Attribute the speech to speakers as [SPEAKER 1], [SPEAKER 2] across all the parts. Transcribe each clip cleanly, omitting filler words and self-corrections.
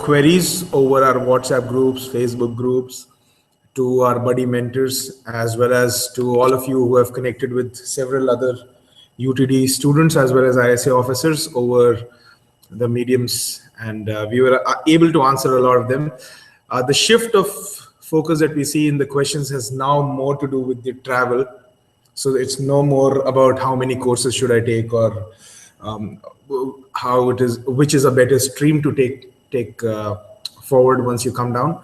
[SPEAKER 1] queries over our WhatsApp groups, Facebook groups, to our buddy mentors, as well as to all of you who have connected with several other UTD students as well as ISA officers over the mediums, and we were able to answer a lot of them. The shift of focus that we see in the questions has now more to do with the travel. So it's no more about how many courses should I take, or how it is, which is a better stream to take forward once you come down.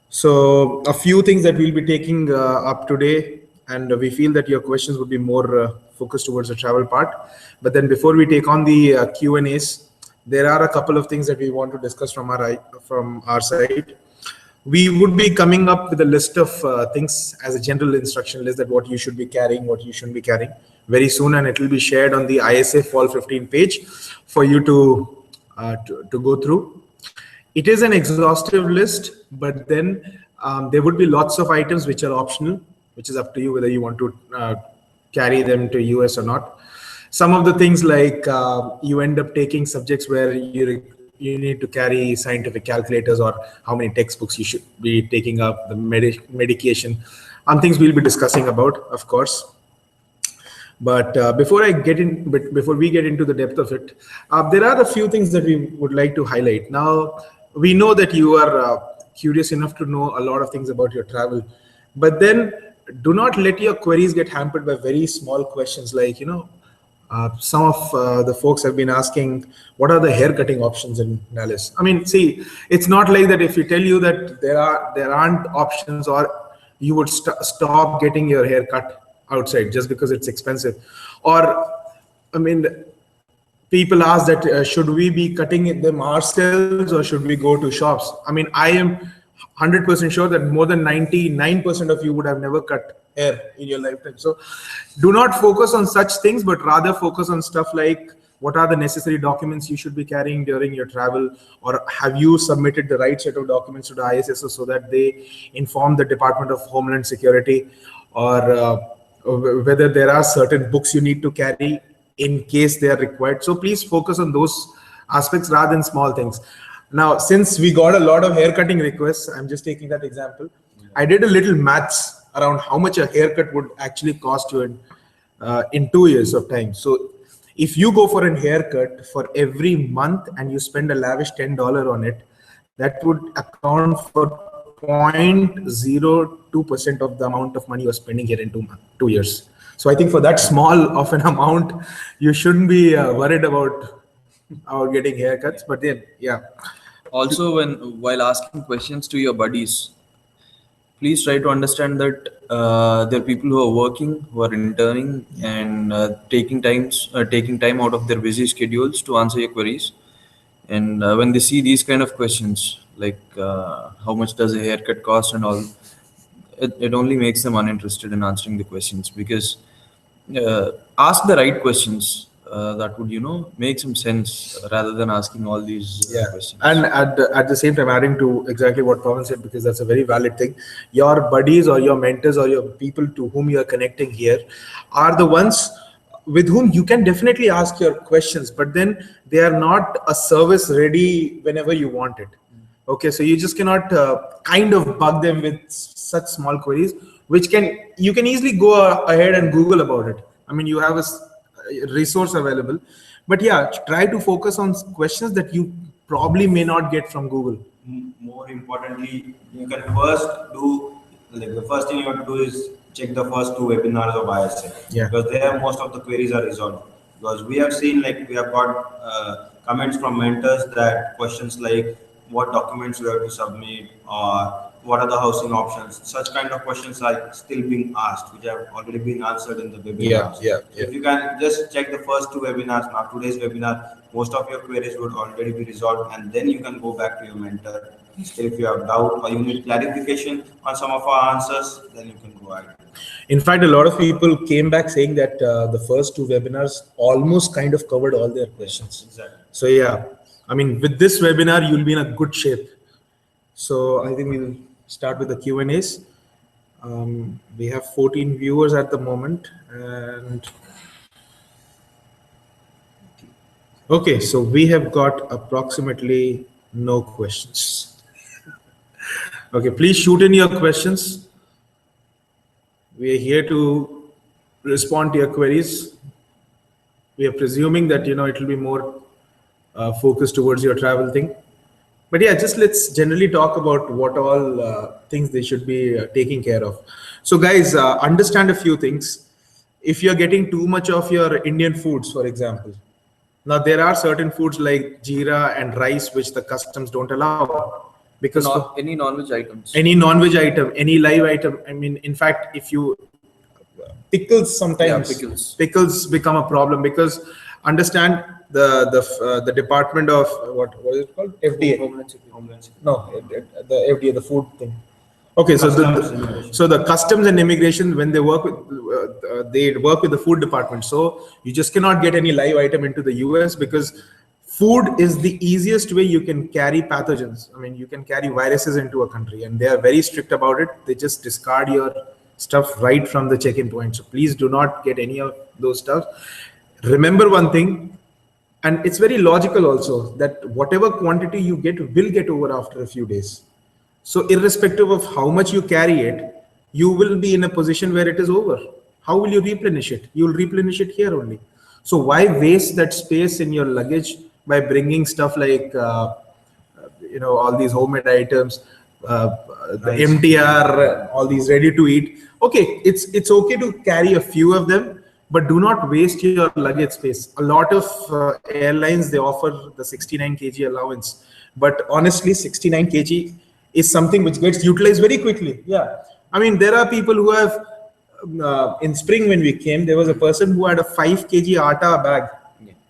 [SPEAKER 1] So a few things that we'll be taking up today, and we feel that your questions would be more focused towards the travel part. But then before we take on the Q&As, there are a couple of things that we want to discuss from our side. We would be coming up with a list of things as a general instruction list, that what you should be carrying, what you shouldn't be carrying, very soon, and it will be shared on the ISA Fall 15 page for you to go through. It is an exhaustive list, but then there would be lots of items which are optional, which is up to you whether you want to carry them to US or not. Some of the things, like you end up taking subjects where you need to carry scientific calculators, or how many textbooks you should be taking up, the medication, and things we'll be discussing about, of course. But before we get into the depth of it, there are a few things that we would like to highlight. Now, we know that you are curious enough to know a lot of things about your travel, but then do not let your queries get hampered by very small questions, like, some of the folks have been asking, what are the haircutting options in Dallas? I mean, see, it's not like that if you tell you that there aren't options, or you would stop getting your hair cut outside just because it's expensive. Or, I mean, people ask that should we be cutting them ourselves, or should we go to shops? I mean, I am 100% sure that more than 99% of you would have never cut hair in your lifetime. So do not focus on such things, but rather focus on stuff like, what are the necessary documents you should be carrying during your travel, or have you submitted the right set of documents to the ISSO so that they inform the Department of Homeland Security, or whether there are certain books you need to carry in case they are required. So please focus on those aspects rather than small things. Now, since we got a lot of haircutting requests, I'm just taking that example. I did a little maths around how much a haircut would actually cost you in 2 years of time. So if you go for a haircut for every month and you spend a lavish $10 on it, that would account for 0.02% of the amount of money you're spending here in 2 years. So I think for that small of an amount, you shouldn't be worried about getting haircuts. But then, yeah.
[SPEAKER 2] Also, while asking questions to your buddies, please try to understand that there are people who are working, who are interning, and taking time out of their busy schedules to answer your queries. And when they see these kind of questions, like how much does a haircut cost and all, it only makes them uninterested in answering the questions. Because ask the right questions that would make some sense, rather than asking all these questions.
[SPEAKER 1] And at the same time, adding to exactly what Pawan said, because that's a very valid thing, your buddies or your mentors or your people to whom you are connecting here are the ones with whom you can definitely ask your questions, but then they are not a service ready whenever you want it. Okay, so you just cannot kind of bug them with such small queries, which you can easily go ahead and Google about it. I mean, you have a resource available, but yeah, try to focus on questions that you probably may not get from Google.
[SPEAKER 3] More importantly, you can first do, like, the first thing you have to do is check the first 2 webinars of ISA, because there most of the queries are resolved. Because we have seen, like, we have got comments from mentors that questions like what documents you have to submit, or what are the housing options, such kind of questions are still being asked, which have already been answered in the webinars. If you can just check the first 2 webinars, now today's webinar, most of your queries would already be resolved, and then you can go back to your mentor. Still, if you have doubt or you need clarification on some of our answers, then you can go ahead.
[SPEAKER 1] In fact, a lot of people came back saying that the first 2 webinars almost kind of covered all their questions.
[SPEAKER 3] Exactly.
[SPEAKER 1] So yeah, I mean, with this webinar, you'll be in a good shape. So I think we'll start with the Q&As. We have 14 viewers at the moment, and okay, so we have got approximately No questions. Okay, please shoot in your questions. We are here to respond to your queries. We are presuming that, it will be more focused towards your travel thing. But yeah, just let's generally talk about what all things they should be taking care of. So guys, understand a few things. If you're getting too much of your Indian foods, for example, now there are certain foods like jeera and rice which the customs don't allow, because
[SPEAKER 2] Any non-veg items.
[SPEAKER 1] any non-veg item, any live item. I mean, in fact, if you pickles sometimes pickles become a problem, because understand the department of what is it called, FDA.
[SPEAKER 3] Homeland Security.
[SPEAKER 1] No, the FDA, the food thing. Okay, so the customs and immigration, when they work with the food department. So you just cannot get any live item into the US, because food is the easiest way you can carry pathogens. I mean, you can carry viruses into a country, and they are very strict about it. They just discard your stuff right from the check-in point. So please do not get any of those stuff. Remember one thing, and it's very logical also, that whatever quantity you get will get over after a few days. So irrespective of how much you carry it, you will be in a position where it is over. How will you replenish it? You will replenish it here only. So why waste that space in your luggage by bringing stuff like, all these homemade items, the MTR, all these ready to eat. Okay, it's okay to carry a few of them, but do not waste your luggage space. A lot of airlines, they offer the 69 kg allowance, but honestly, 69 kg is something which gets utilized very quickly. Yeah, I mean, there are people who have, in spring when we came, there was a person who had a 5 kg atta bag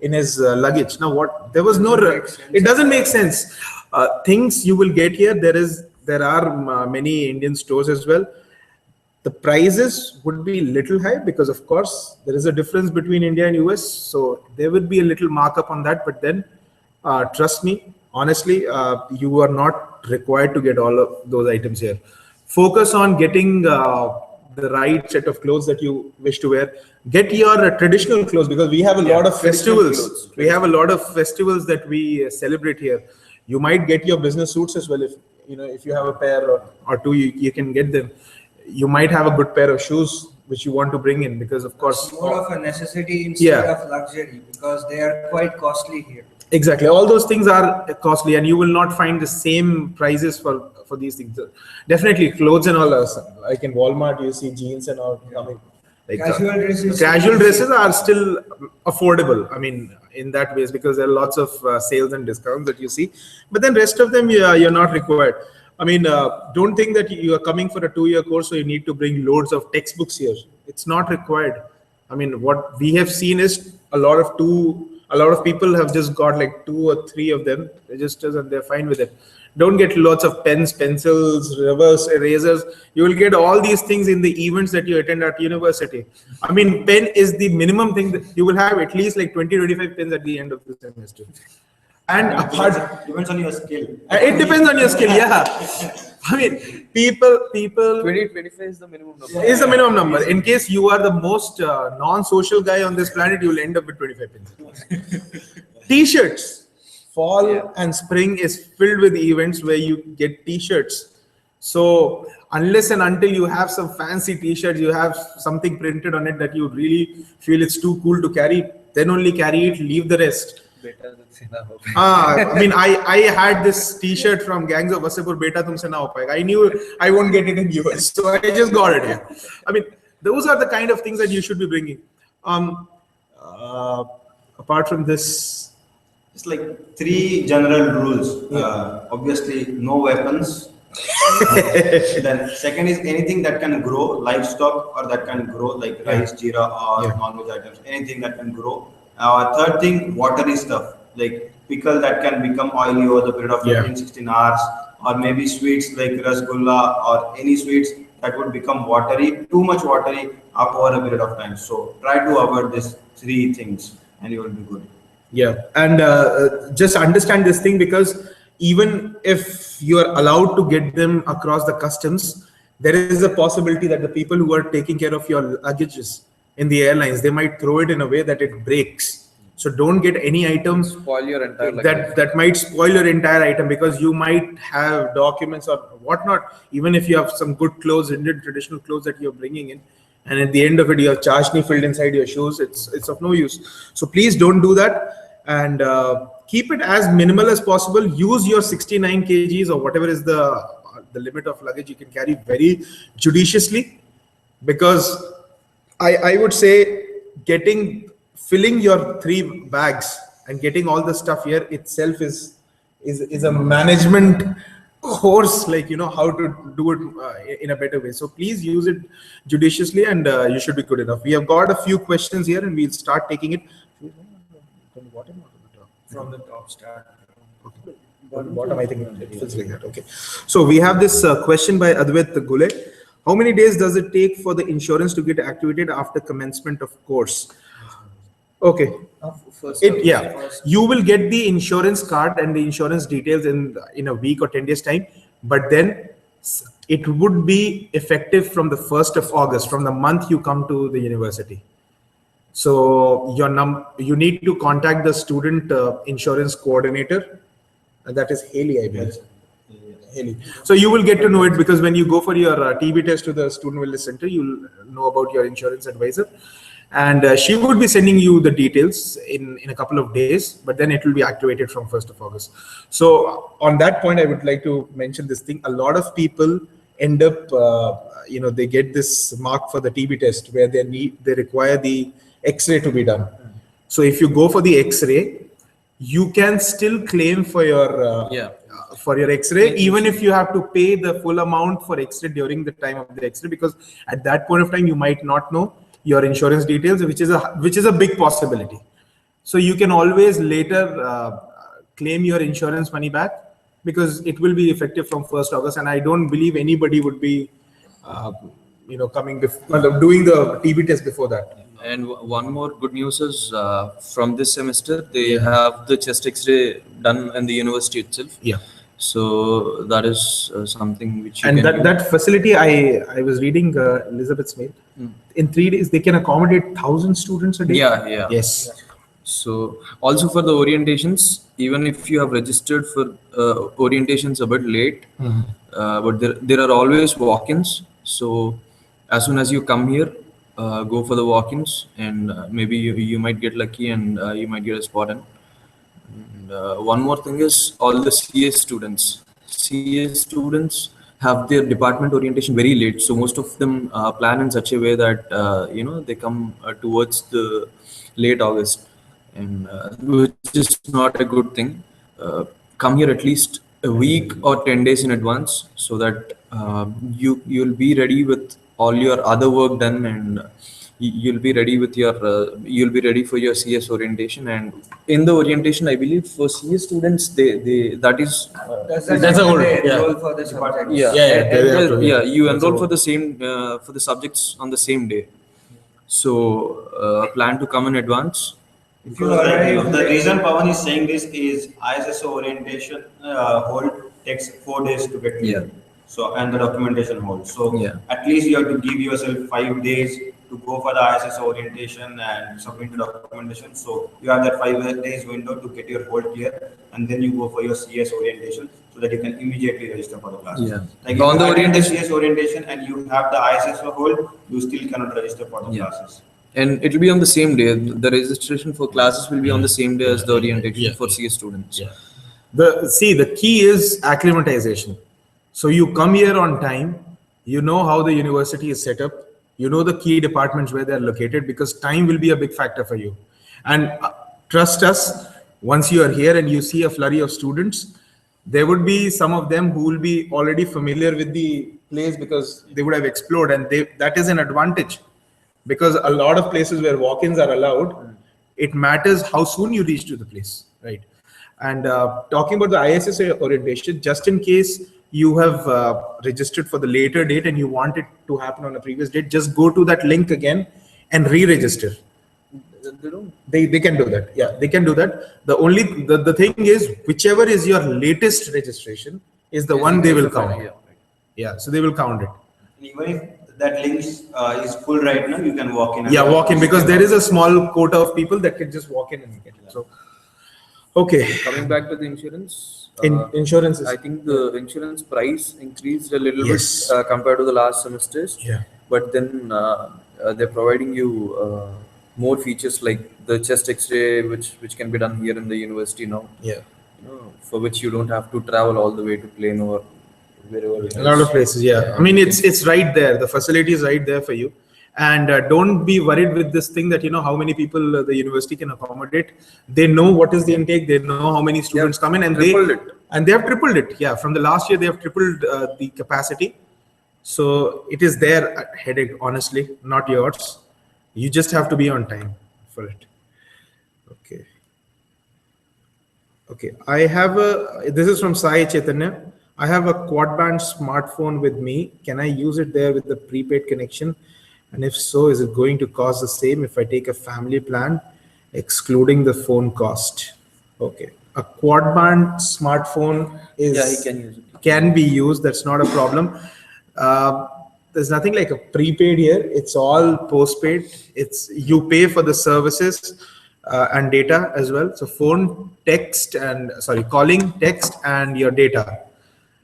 [SPEAKER 1] in his luggage. Now what, there was it doesn't make sense. Things you will get here, there are many Indian stores as well. The prices would be little high, because of course there is a difference between India and US, so there would be a little markup on that. But then trust me, honestly, you are not required to get all of those items here. Focus on getting the right set of clothes that you wish to wear. Get your traditional clothes, because we have a lot of festivals. We have a lot of festivals that we celebrate here. You might get your business suits as well. If you have a pair or two, you can get them. You might have a good pair of shoes which you want to bring in, because of course
[SPEAKER 4] it's more of a necessity instead of luxury, because they are quite costly here.
[SPEAKER 1] Exactly, all those things are costly, and you will not find the same prices for these things. Definitely clothes and all. Like in Walmart, you see jeans and all coming. Like casual dresses are still affordable. I mean, in that ways, because there are lots of sales and discounts that you see. But then rest of them, you're not required. I mean, don't think that you are coming for a 2-year course, so you need to bring loads of textbooks here. It's not required. I mean, what we have seen is a lot of people have just got like 2 or 3 of them registers, and they're fine with it. Don't get lots of pens, pencils, rubbers, erasers. You will get all these things in the events that you attend at university. I mean, pen is the minimum thing that you will have at least like 20-25 pens at the end of the semester. And
[SPEAKER 3] depends on your skill.
[SPEAKER 1] It depends on your skill, yeah. I mean, people
[SPEAKER 2] 20-25 is the minimum number.
[SPEAKER 1] Is the minimum number. In case you are the most non-social guy on this planet, you will end up with 25 pens. T-shirts. Fall and spring is filled with events where you get T-shirts. So unless and until you have some fancy T-shirts, you have something printed on it that you really feel it's too cool to carry, then only carry it, leave the rest. I mean, I had this T-shirt from Gangs of Wasseypur, Beta Tumse Na Ho Payega. I knew I won't get it in US, so I just got it here. I mean, those are the kind of things that you should be bringing. Apart from this,
[SPEAKER 3] it's like 3 general rules. Obviously, no weapons. Then second is anything that can grow, livestock, or that can grow like rice, jeera, or non-veg items, anything that can grow. Third thing, watery stuff, like pickle that can become oily over the period of 15-16 hours, or maybe sweets like rasgulla or any sweets that would become watery, too much watery up over a period of time. So try to avoid these 3 things and you will be good.
[SPEAKER 1] Yeah, and just understand this thing, because even if you are allowed to get them across the customs, there is a possibility that the people who are taking care of your luggages in the airlines, they might throw it in a way that it breaks. So don't get any items
[SPEAKER 2] Spoil your entire luggage.
[SPEAKER 1] that might spoil your entire item, because you might have documents or whatnot. Even if you have some good clothes, Indian traditional clothes that you're bringing in, and at the end of it you have chashni filled inside your shoes, it's of no use. So please don't do that, and keep it as minimal as possible. Use your 69 kgs or whatever is the limit of luggage you can carry very judiciously, because I would say filling your 3 bags and getting all the stuff here itself is a management course, like, how to do it in a better way. So please use it judiciously, and you should be good enough. We have got a few questions here, and we'll start taking it
[SPEAKER 4] From the top start.
[SPEAKER 1] bottom. I think it feels like that. Okay. So we have this question by Advait Gule. How many days does it take for the insurance to get activated after commencement of course? Okay. You will get the insurance card and the insurance details in a week or 10 days time, but then it would be effective from the 1st of August, from the month you come to the university. So you need to contact the student insurance coordinator, and that is Haley, I believe. Haley. So you will get to know it, because when you go for your TB test to the Student Wellness Center, you'll know about your insurance advisor, and she would be sending you the details in a couple of days, but then it will be activated from 1st of August. So on that point, I would like to mention this thing. A lot of people end up, they get this mark for the TB test where they require the X-ray to be done. So if you go for the X-ray, you can still claim for your X-ray, even if you have to pay the full amount for X-ray during the time of the X-ray, because at that point of time you might not know your insurance details, which is a big possibility. So you can always later claim your insurance money back, because it will be effective from 1st August, and I don't believe anybody would be doing the TB test before that.
[SPEAKER 2] And one more good news is from this semester they have the chest X-ray done in the university itself.
[SPEAKER 1] Yeah.
[SPEAKER 2] So that is something which you
[SPEAKER 1] and
[SPEAKER 2] can
[SPEAKER 1] that facility, I was reading Elizabeth's mail. In 3 days they can accommodate 1,000 students a day.
[SPEAKER 2] Yeah.
[SPEAKER 1] Yes.
[SPEAKER 2] So also for the orientations, even if you have registered for orientations a bit late, but there are always walk-ins. So as soon as you come here, go for the walk-ins, and maybe you might get lucky and you might get a spot in. And one more thing is, all the CS students have their department orientation very late. So most of them plan in such a way that they come towards the late August, and which is not a good thing. Come here at least a week or 10 days in advance, so that you'll be ready with all your other work done, and you'll be ready for your CS orientation. And in the orientation, I believe for CS students, that's
[SPEAKER 4] a whole enroll for the subject.
[SPEAKER 2] You enroll for the same for the subjects on the same day. So plan to come in advance.
[SPEAKER 3] The reason Pawan is saying this is ISSO orientation hold takes 4 days to get clear. So, and the documentation hold. So at least you have to give yourself 5 days to go for the ISSO orientation and submit the documentation. So you have that 5 days window to get your hold clear, and then you go for your CS orientation, so that you can immediately register for the classes. Like
[SPEAKER 2] on the
[SPEAKER 3] CS orientation and you have the ISSO hold, you still cannot register for the classes.
[SPEAKER 2] And it will be on the same day. The registration for classes will be on the same day as the orientation for CS students.
[SPEAKER 1] The key is acclimatization. So you come here on time, you know how the university is set up, you know the key departments where they're located, because time will be a big factor for you. And trust us, once you are here and you see a flurry of students, there would be some of them who will be already familiar with the place, because they would have explored, and that is an advantage. Because a lot of places where walk-ins are allowed, it matters how soon you reach to the place, right? And talking about the ISSO orientation, just in case you have registered for the later date and you want it to happen on a previous date, just go to that link again and re-register. They can do that. Yeah, they can do that. The thing is, whichever is your latest registration is the one they will count. So they will count it.
[SPEAKER 3] And even if that link is full right now, you can walk in.
[SPEAKER 1] Yeah, walk in, because there is a small quota of people that can just walk in and get it. So, okay.
[SPEAKER 2] Coming back to the insurance.
[SPEAKER 1] Insurance is,
[SPEAKER 2] I think the insurance price increased a little
[SPEAKER 1] Yes.
[SPEAKER 2] bit compared to the last semesters.
[SPEAKER 1] Yeah.
[SPEAKER 2] But then they're providing you more features like the chest X-ray, which can be done here in the university now.
[SPEAKER 1] Yeah.
[SPEAKER 2] For which you don't have to travel all the way to Plano or wherever.
[SPEAKER 1] A lot of places, yeah. I mean, it's right there. The facility is right there for you. And don't be worried with this thing that, how many people the university can accommodate. They know what is the intake. They know how many students come in, and they have tripled it. Yeah, from the last year, they have tripled the capacity. So it is their headache, honestly, not yours. You just have to be on time for it. Okay. Okay, I have this is from Sai Chaitanya. I have a quad band smartphone with me. Can I use it there with the prepaid connection? And if so, is it going to cost the same if I take a family plan, excluding the phone cost? Okay, a quad band smartphone is
[SPEAKER 2] he can use it.
[SPEAKER 1] Can be used. That's not a problem. There's nothing like a prepaid here. It's all postpaid. You pay for the services and data as well. So calling, text, and your data.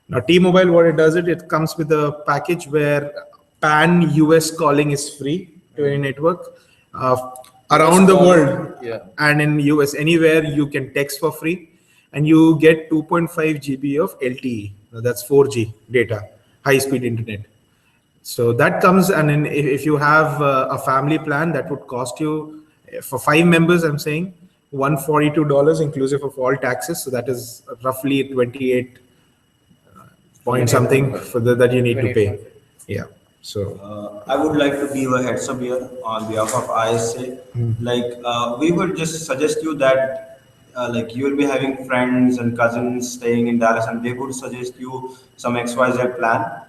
[SPEAKER 1] Now T-Mobile, what it does, it comes with a package where pan US calling is free to any network around the world.
[SPEAKER 2] Yeah.
[SPEAKER 1] And in US, anywhere you can text for free, and you get 2.5 GB of LTE. Now that's 4G data, high-speed internet. So that comes, and then if you have a family plan, that would cost you, for 5 members, I'm saying, $142 inclusive of all taxes. So that is roughly 28 point something for that you need to pay. Yeah. So
[SPEAKER 3] I would like to give a heads up here on behalf of ISA. We would just suggest you that you will be having friends and cousins staying in Dallas, and they would suggest you some XYZ plan.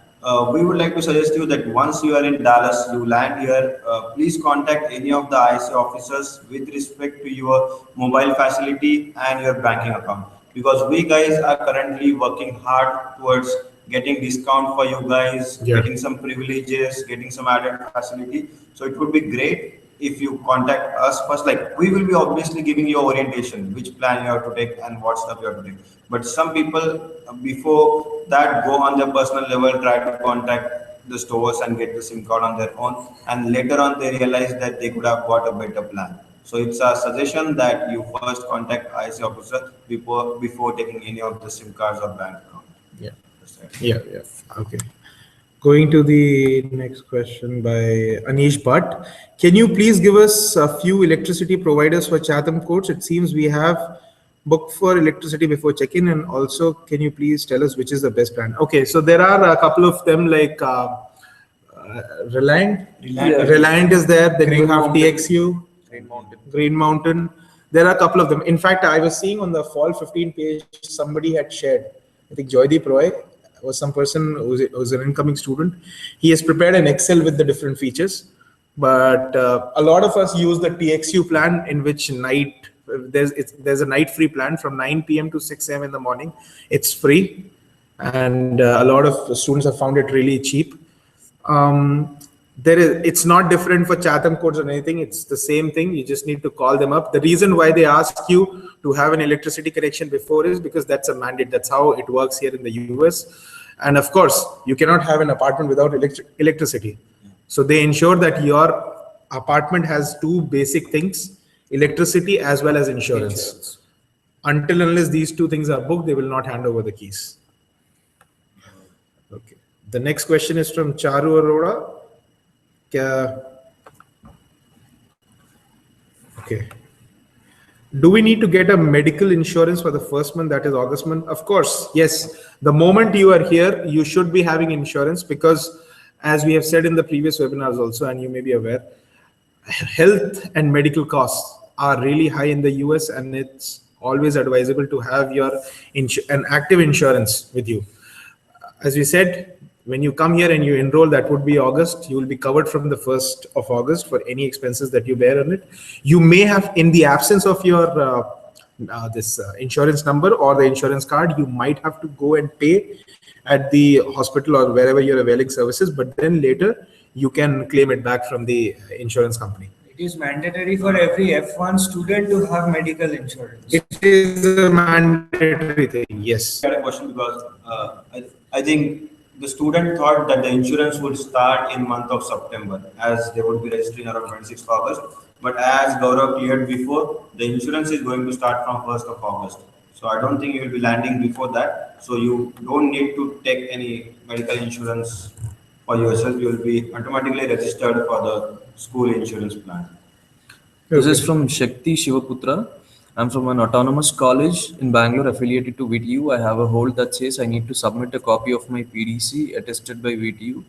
[SPEAKER 3] We would like to suggest you that once you are in Dallas, you land here, please contact any of the ISA officers with respect to your mobile facility and your banking account. Because we guys are currently working hard towards getting discount for you guys, getting some privileges, getting some added facility. So it would be great if you contact us first. We will be obviously giving you orientation, which plan you have to take and what stuff you have to take. But some people before that go on their personal level, try to contact the stores and get the SIM card on their own, and later on they realize that they could have got a better plan. So it's a suggestion that you first contact ISA officer before taking any of the SIM cards or bank account.
[SPEAKER 1] Yeah. Okay. Going to the next question by Anish Bhatt. Can you please give us a few electricity providers for Chatham Courts? It seems we have booked for electricity before check-in, and also can you please tell us which is the best plan? Okay, so there are a couple of them like Reliant. Reliant is there. Then you have TXU. Green Mountain. There are a couple of them. In fact, I was seeing on the fall 15 page, somebody had shared, I think Joydeep Roy was some person who's an incoming student. He has prepared an Excel with the different features. But a lot of us use the TXU plan, in which there's a night free plan from 9 p.m. to 6 a.m. in the morning. It's free. And a lot of students have found it really cheap. It's not different for Chatham Courts or anything. It's the same thing. You just need to call them up. The reason why they ask you to have an electricity connection before is because that's a mandate. That's how it works here in the US. And of course, you cannot have an apartment without electricity. So they ensure that your apartment has 2 basic things: electricity as well as insurance. Until unless these 2 things are booked, they will not hand over the keys. Okay. The next question is from Charu Arora. Okay. Do we need to get a medical insurance for the first month, that is August month? Of course, yes. The moment you are here, you should be having insurance, because as we have said in the previous webinars also, and you may be aware, health and medical costs are really high in the US, and it's always advisable to have an active insurance with you. As we said, when you come here and you enroll, that would be August, you will be covered from the 1st of August for any expenses that you bear on it. You may have, in the absence of your insurance number or the insurance card, you might have to go and pay at the hospital or wherever you're availing services, but then later you can claim it back from the insurance company.
[SPEAKER 4] It is mandatory for every F1 student to have medical insurance.
[SPEAKER 1] It is a mandatory thing, yes.
[SPEAKER 3] I had a question because I think the student thought that the insurance would start in month of September, as they would be registering around 26th August. But as Gaurav cleared before, the insurance is going to start from 1st of August. So I don't think you will be landing before that. So you don't need to take any medical insurance for yourself. You will be automatically registered for the school insurance plan.
[SPEAKER 2] This is from Shakti Shivaputra. I'm from an autonomous college in Bangalore affiliated to VTU. I have a hold that says I need to submit a copy of my PDC attested by VTU,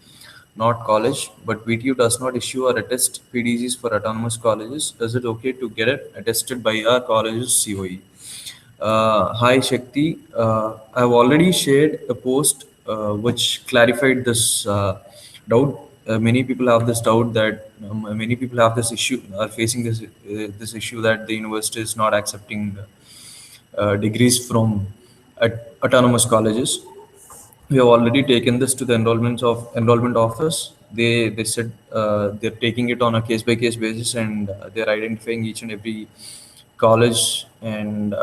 [SPEAKER 2] not college, but VTU does not issue or attest PDCs for autonomous colleges. Is it okay to get it attested by our college's COE? Hi Shakti, I've already shared a post which clarified this doubt. Many people have this doubt that many people have this issue, are facing this issue that the university is not accepting degrees from autonomous colleges. We have already taken this to the enrollment office. They said they're taking it on a case by case basis, and they're identifying each and every college, and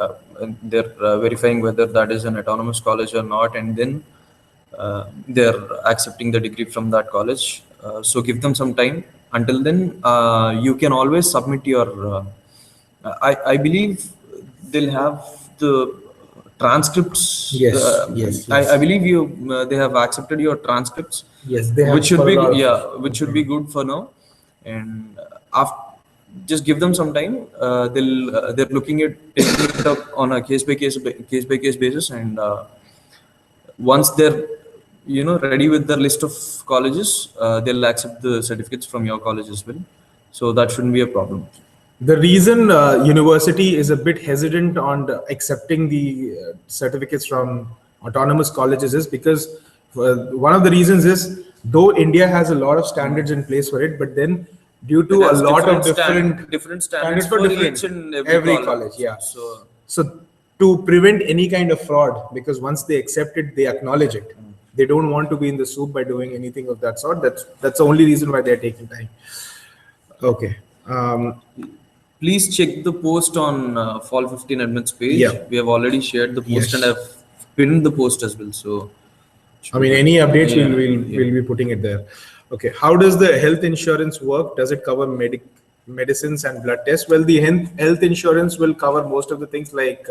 [SPEAKER 2] they're verifying whether that is an autonomous college or not, and then they're accepting the degree from that college. So give them some time. Until then, you can always submit your I believe they'll have the transcripts.
[SPEAKER 1] Yes, yes.
[SPEAKER 2] I believe they have accepted your transcripts.
[SPEAKER 1] Yes, they have.
[SPEAKER 2] Which should be which should be good for now. And after, just give them some time. They're looking at taking it up on a case by case basis, and once they're ready with their list of colleges, they'll accept the certificates from your college as well. So that shouldn't be a problem.
[SPEAKER 1] The reason university is a bit hesitant on accepting the certificates from autonomous colleges is because one of the reasons is, though India has a lot of standards in place for it, but then due to a lot of
[SPEAKER 2] different standards for each and
[SPEAKER 1] every college. Yeah. So to prevent any kind of fraud, because once they accept it, they acknowledge it. They don't want to be in the soup by doing anything of that sort. That's the only reason why they're taking time. Okay.
[SPEAKER 2] Please check the post on Fall 15 admits page.
[SPEAKER 1] Yeah.
[SPEAKER 2] We have already shared the post, and I've pinned the post as well. So,
[SPEAKER 1] I mean, any updates, we'll be putting it there. Okay. How does the health insurance work? Does it cover medicines and blood tests? Well, the health insurance will cover most of the things, like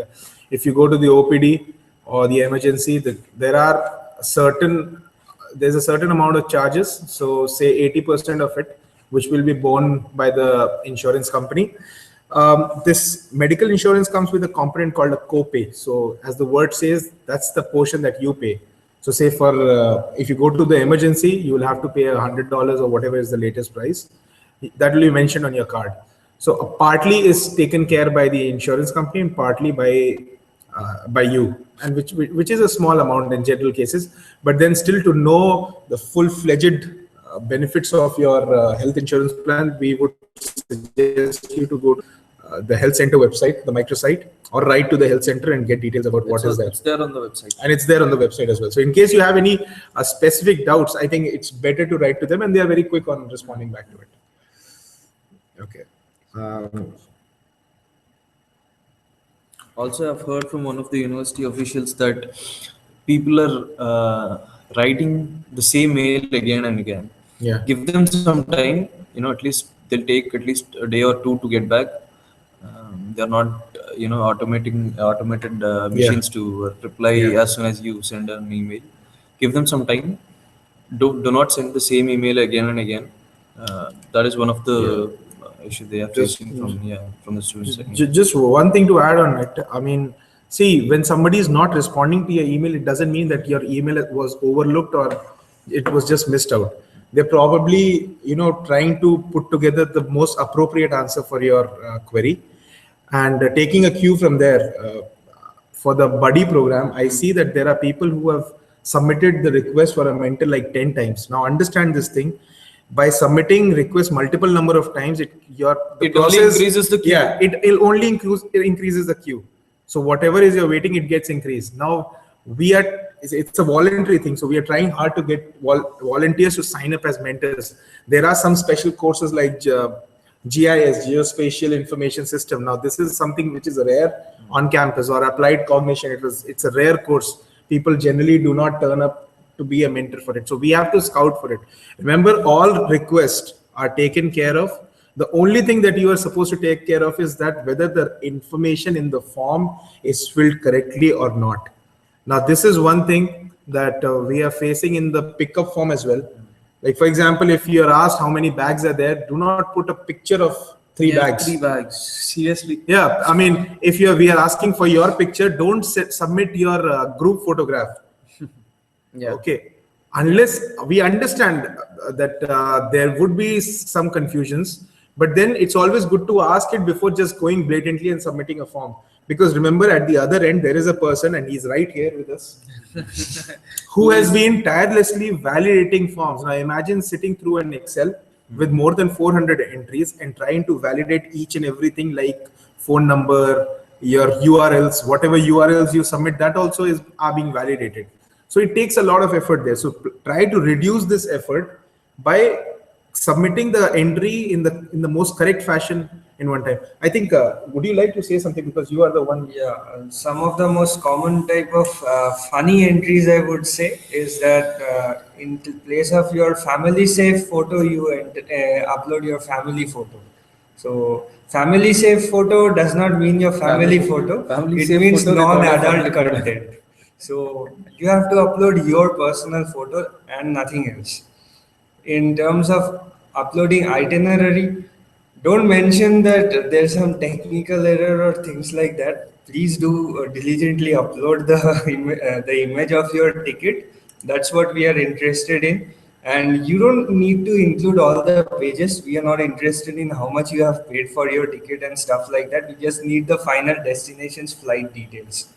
[SPEAKER 1] if you go to the OPD or the emergency, there's a certain amount of charges. So say 80% of it, which will be borne by the insurance company. This medical insurance comes with a component called a copay. So as the word says, that's the portion that you pay. So say for if you go to the emergency, you will have to pay $100 or whatever is the latest price. That will be mentioned on your card. So partly is taken care by the insurance company and partly by you, and which is a small amount in general cases. But then still, to know the full-fledged benefits of your health insurance plan, we would suggest you to go to the health center website, the microsite, or write to the health center and get details about what is there.
[SPEAKER 2] It's there on the website.
[SPEAKER 1] And it's there on the website as well. So in case you have any specific doubts, I think it's better to write to them, and they are very quick on responding back to it. Okay.
[SPEAKER 2] Also, I've heard from one of the university officials that people are writing the same mail again and again.
[SPEAKER 1] Yeah.
[SPEAKER 2] Give them some time. At least they'll take at least a day or two to get back. They're not, automated machines to reply as soon as you send an email. Give them some time. Do not send the same email again and again. That is one of the issue they are facing from the students.
[SPEAKER 1] Just one thing to add on it. I mean, see, when somebody is not responding to your email, it doesn't mean that your email was overlooked or it was just missed out. They're probably, trying to put together the most appropriate answer for your query, and taking a cue from there. For the buddy program, I see that there are people who have submitted the request for a mentor like 10 times. Now understand this thing. By submitting requests multiple number of times, it
[SPEAKER 2] only increases the queue.
[SPEAKER 1] Yeah, it only increases the queue. So whatever is you're waiting, it gets increased. Now, it's a voluntary thing. So we are trying hard to get volunteers to sign up as mentors. There are some special courses like GIS, Geospatial Information System. Now this is something which is rare on campus, or applied cognition. It's a rare course. People generally do not turn up to be a mentor for it. So we have to scout for it. Remember, all requests are taken care of. The only thing that you are supposed to take care of is that whether the information in the form is filled correctly or not. Now, this is one thing that we are facing in the pickup form as well. Like, for example, if you are asked how many bags are there, do not put a picture of three bags.
[SPEAKER 2] 3 bags. Seriously.
[SPEAKER 1] Yeah, I mean, if we are asking for your picture, don't submit your group photograph.
[SPEAKER 2] Yeah.
[SPEAKER 1] Okay. Unless we understand that there would be some confusions, but then it's always good to ask it before just going blatantly and submitting a form. Because remember, at the other end, there is a person, and he's right here with us, who has been tirelessly validating forms. Now imagine sitting through an Excel with more than 400 entries and trying to validate each and everything, like phone number, your URLs, whatever URLs you submit, that also are being validated. So it takes a lot of effort there. So try to reduce this effort by submitting the entry in the most correct fashion in one time. I think, would you like to say something, because you are the one?
[SPEAKER 4] Yeah, some of the most common type of funny entries, I would say, is that in place of your family safe photo, you upload your family photo. So family safe photo does not mean your family photo. It means non-adult content. So you have to upload your personal photo and nothing else. In terms of uploading itinerary, don't mention that there's some technical error or things like that. Please do diligently upload the image of your ticket. That's what we are interested in. And you don't need to include all the pages. We are not interested in how much you have paid for your ticket and stuff like that. We just need the final destination's flight details.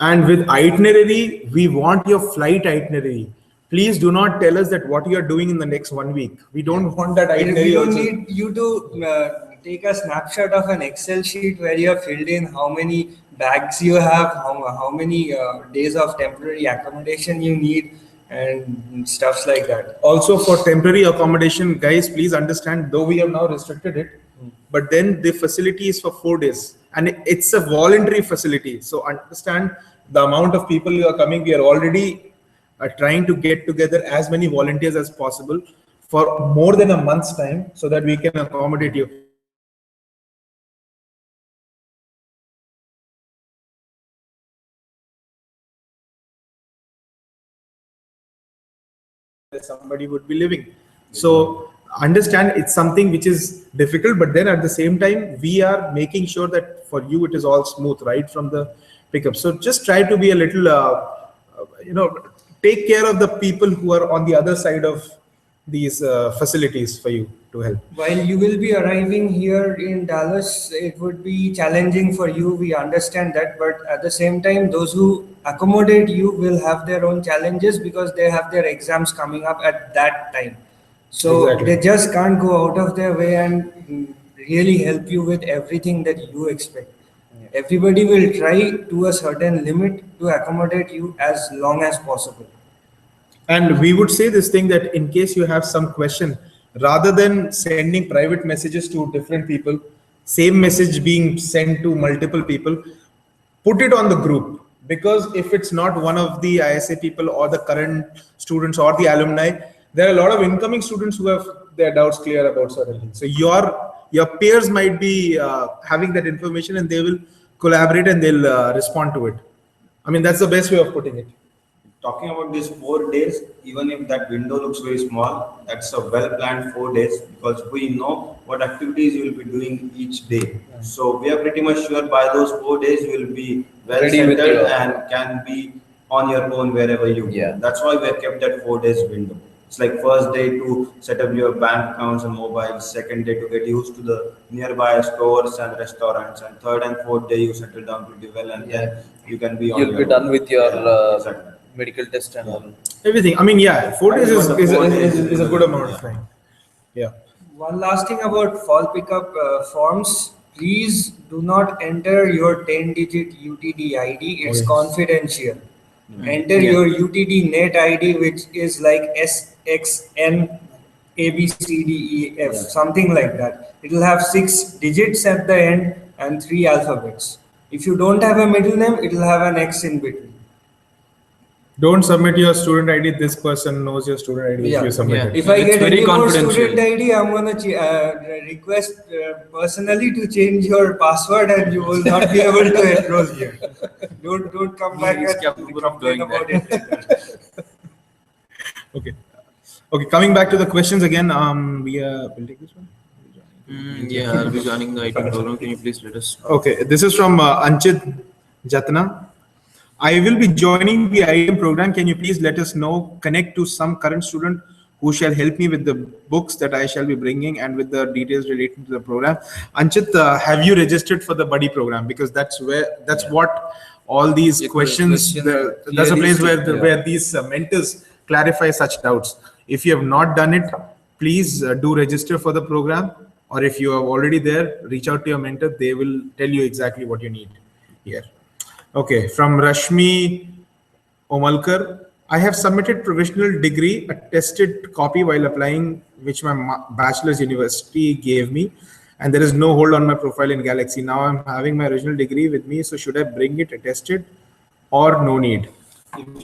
[SPEAKER 1] And with itinerary, we want your flight itinerary. Please do not tell us that what you are doing in the next 1 week. We don't want that itinerary.
[SPEAKER 4] We don't need you to take a snapshot of an Excel sheet where you have filled in how many bags you have, how many days of temporary accommodation you need, and stuffs like that.
[SPEAKER 1] Also, for temporary accommodation, guys, please understand, though we have now restricted it, but then the facility is for 4 days, and it's a voluntary facility. So understand the amount of people who are coming. We are already trying to get together as many volunteers as possible for more than a month's time, so that we can accommodate you. Somebody would be living. So understand, it's something which is difficult, but then at the same time, we are making sure that for you it is all smooth right from the pickup. So just try to be a little, take care of the people who are on the other side of these facilities for you to help.
[SPEAKER 4] While you will be arriving here in Dallas, it would be challenging for you. We understand that, but at the same time, those who accommodate you will have their own challenges because they have their exams coming up at that time. So exactly. They just can't go out of their way and really help you with everything that you expect. Yeah. Everybody will try to a certain limit to accommodate you as long as possible.
[SPEAKER 1] And we would say this thing, that in case you have some question, rather than sending private messages to different people, same message being sent to multiple people, put it on the group. Because if it's not one of the ISA people or the current students or the alumni, there are a lot of incoming students who have their doubts clear about certain things. So your peers might be having that information, and they will collaborate and they'll respond to it. I mean, that's the best way of putting it.
[SPEAKER 3] Talking about these 4 days, even if that window looks very small, that's a well-planned 4 days, because we know what activities you will be doing each day. So we are pretty much sure by those 4 days you will be well settled and can be on your own wherever you go. Yeah. That's why we have kept that 4 days window. It's like first day to set up your bank accounts and mobiles, second day to get used to the nearby stores and restaurants, and third and fourth day you settle down pretty well, and then you can be on your own.
[SPEAKER 2] You'll be done with your exactly. Medical test and all.
[SPEAKER 1] Everything. I mean, yeah, 4 days is a good amount of time. Yeah.
[SPEAKER 4] One last thing about fall pickup forms. Please do not enter your 10-digit UTD ID. It's confidential. enter your UTD net ID, which is like SXN ABCDEF, something like that. It will have 6 digits at the end and 3 alphabets. If you don't have a middle name, it will have an X in between.
[SPEAKER 1] Don't submit your student ID. This person knows your student ID if you submit
[SPEAKER 2] Yeah.
[SPEAKER 1] it.
[SPEAKER 4] If I
[SPEAKER 2] It's
[SPEAKER 4] get
[SPEAKER 2] very
[SPEAKER 4] any more
[SPEAKER 2] confidential.
[SPEAKER 4] student ID, I'm gonna request personally to change your password, and you will not be able to enroll here. Don't come back
[SPEAKER 2] He's
[SPEAKER 4] and
[SPEAKER 2] capable of
[SPEAKER 4] complain
[SPEAKER 2] doing
[SPEAKER 4] about
[SPEAKER 2] that.
[SPEAKER 4] it later.
[SPEAKER 1] Okay. Okay. Coming back to the questions again. We'll take this one.
[SPEAKER 2] Yeah, I'll be joining the IT program. Can you please let us know?
[SPEAKER 1] Okay. This is from Anchit Jatna. I will be joining the IIM program. Can you please let us know, connect to some current student who shall help me with the books that I shall be bringing and with the details relating to the program. Anchit, have you registered for the buddy program? Because that's what all these
[SPEAKER 2] Yeah,
[SPEAKER 1] questions, that's a place where these mentors clarify such doubts. If you have not done it, please do register for the program. Or if you are already there, reach out to your mentor. They will tell you exactly what you need here. Okay, from Rashmi Omalkar, I have submitted provisional degree, attested copy while applying, which my bachelor's university gave me, and there is no hold on my profile in Galaxy. Now I'm having my original degree with me, so should I bring it attested or no need?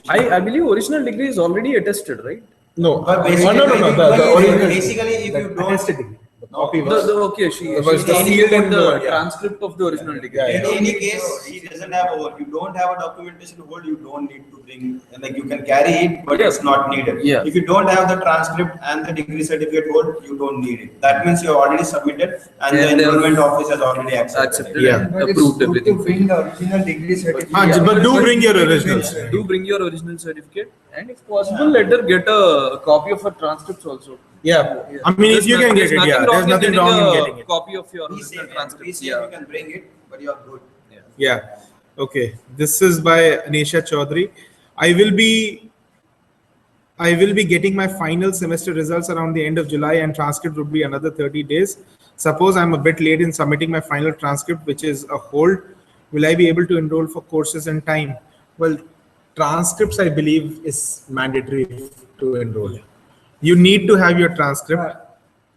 [SPEAKER 2] I believe original degree is already attested, right?
[SPEAKER 1] No,
[SPEAKER 3] But
[SPEAKER 1] no,
[SPEAKER 3] basically,
[SPEAKER 1] the original
[SPEAKER 3] basically, if you don't,
[SPEAKER 1] attested degree. The copy was
[SPEAKER 2] Okay, she
[SPEAKER 1] was the
[SPEAKER 2] sealed
[SPEAKER 1] seal
[SPEAKER 2] in the
[SPEAKER 1] and
[SPEAKER 2] transcript of the original degree.
[SPEAKER 3] in any case, he doesn't have you don't have a documentation hold, you don't need to bring, like you can carry it, but it's not needed.
[SPEAKER 2] Yeah.
[SPEAKER 3] If you don't have the transcript and the degree certificate hold, you don't need it. That means you have already submitted and the
[SPEAKER 2] And,
[SPEAKER 3] enrollment office has already accepted it.
[SPEAKER 1] Yeah.
[SPEAKER 4] But it's
[SPEAKER 2] Approved
[SPEAKER 4] good
[SPEAKER 2] everything.
[SPEAKER 4] to bring the original degree certificate.
[SPEAKER 1] But do bring your originals.
[SPEAKER 2] Do bring your original certificate, and if possible, let her get a copy of her transcripts also.
[SPEAKER 1] Yeah, I mean, if you can get it, yeah, there's nothing wrong in getting it.
[SPEAKER 2] Copy of your
[SPEAKER 3] Be
[SPEAKER 2] original
[SPEAKER 3] safe,
[SPEAKER 2] transcripts.
[SPEAKER 3] be safe,
[SPEAKER 2] Yeah.
[SPEAKER 3] you can bring it, but you're good.
[SPEAKER 1] Yeah. Okay. This is by Anisha Chaudhary. I will be getting my final semester results around the end of July, and transcript would be another 30 days. Suppose I'm a bit late in submitting my final transcript, which is a hold. Will I be able to enroll for courses in time? Well, transcripts, I believe, is mandatory to enroll. You need to have your transcript.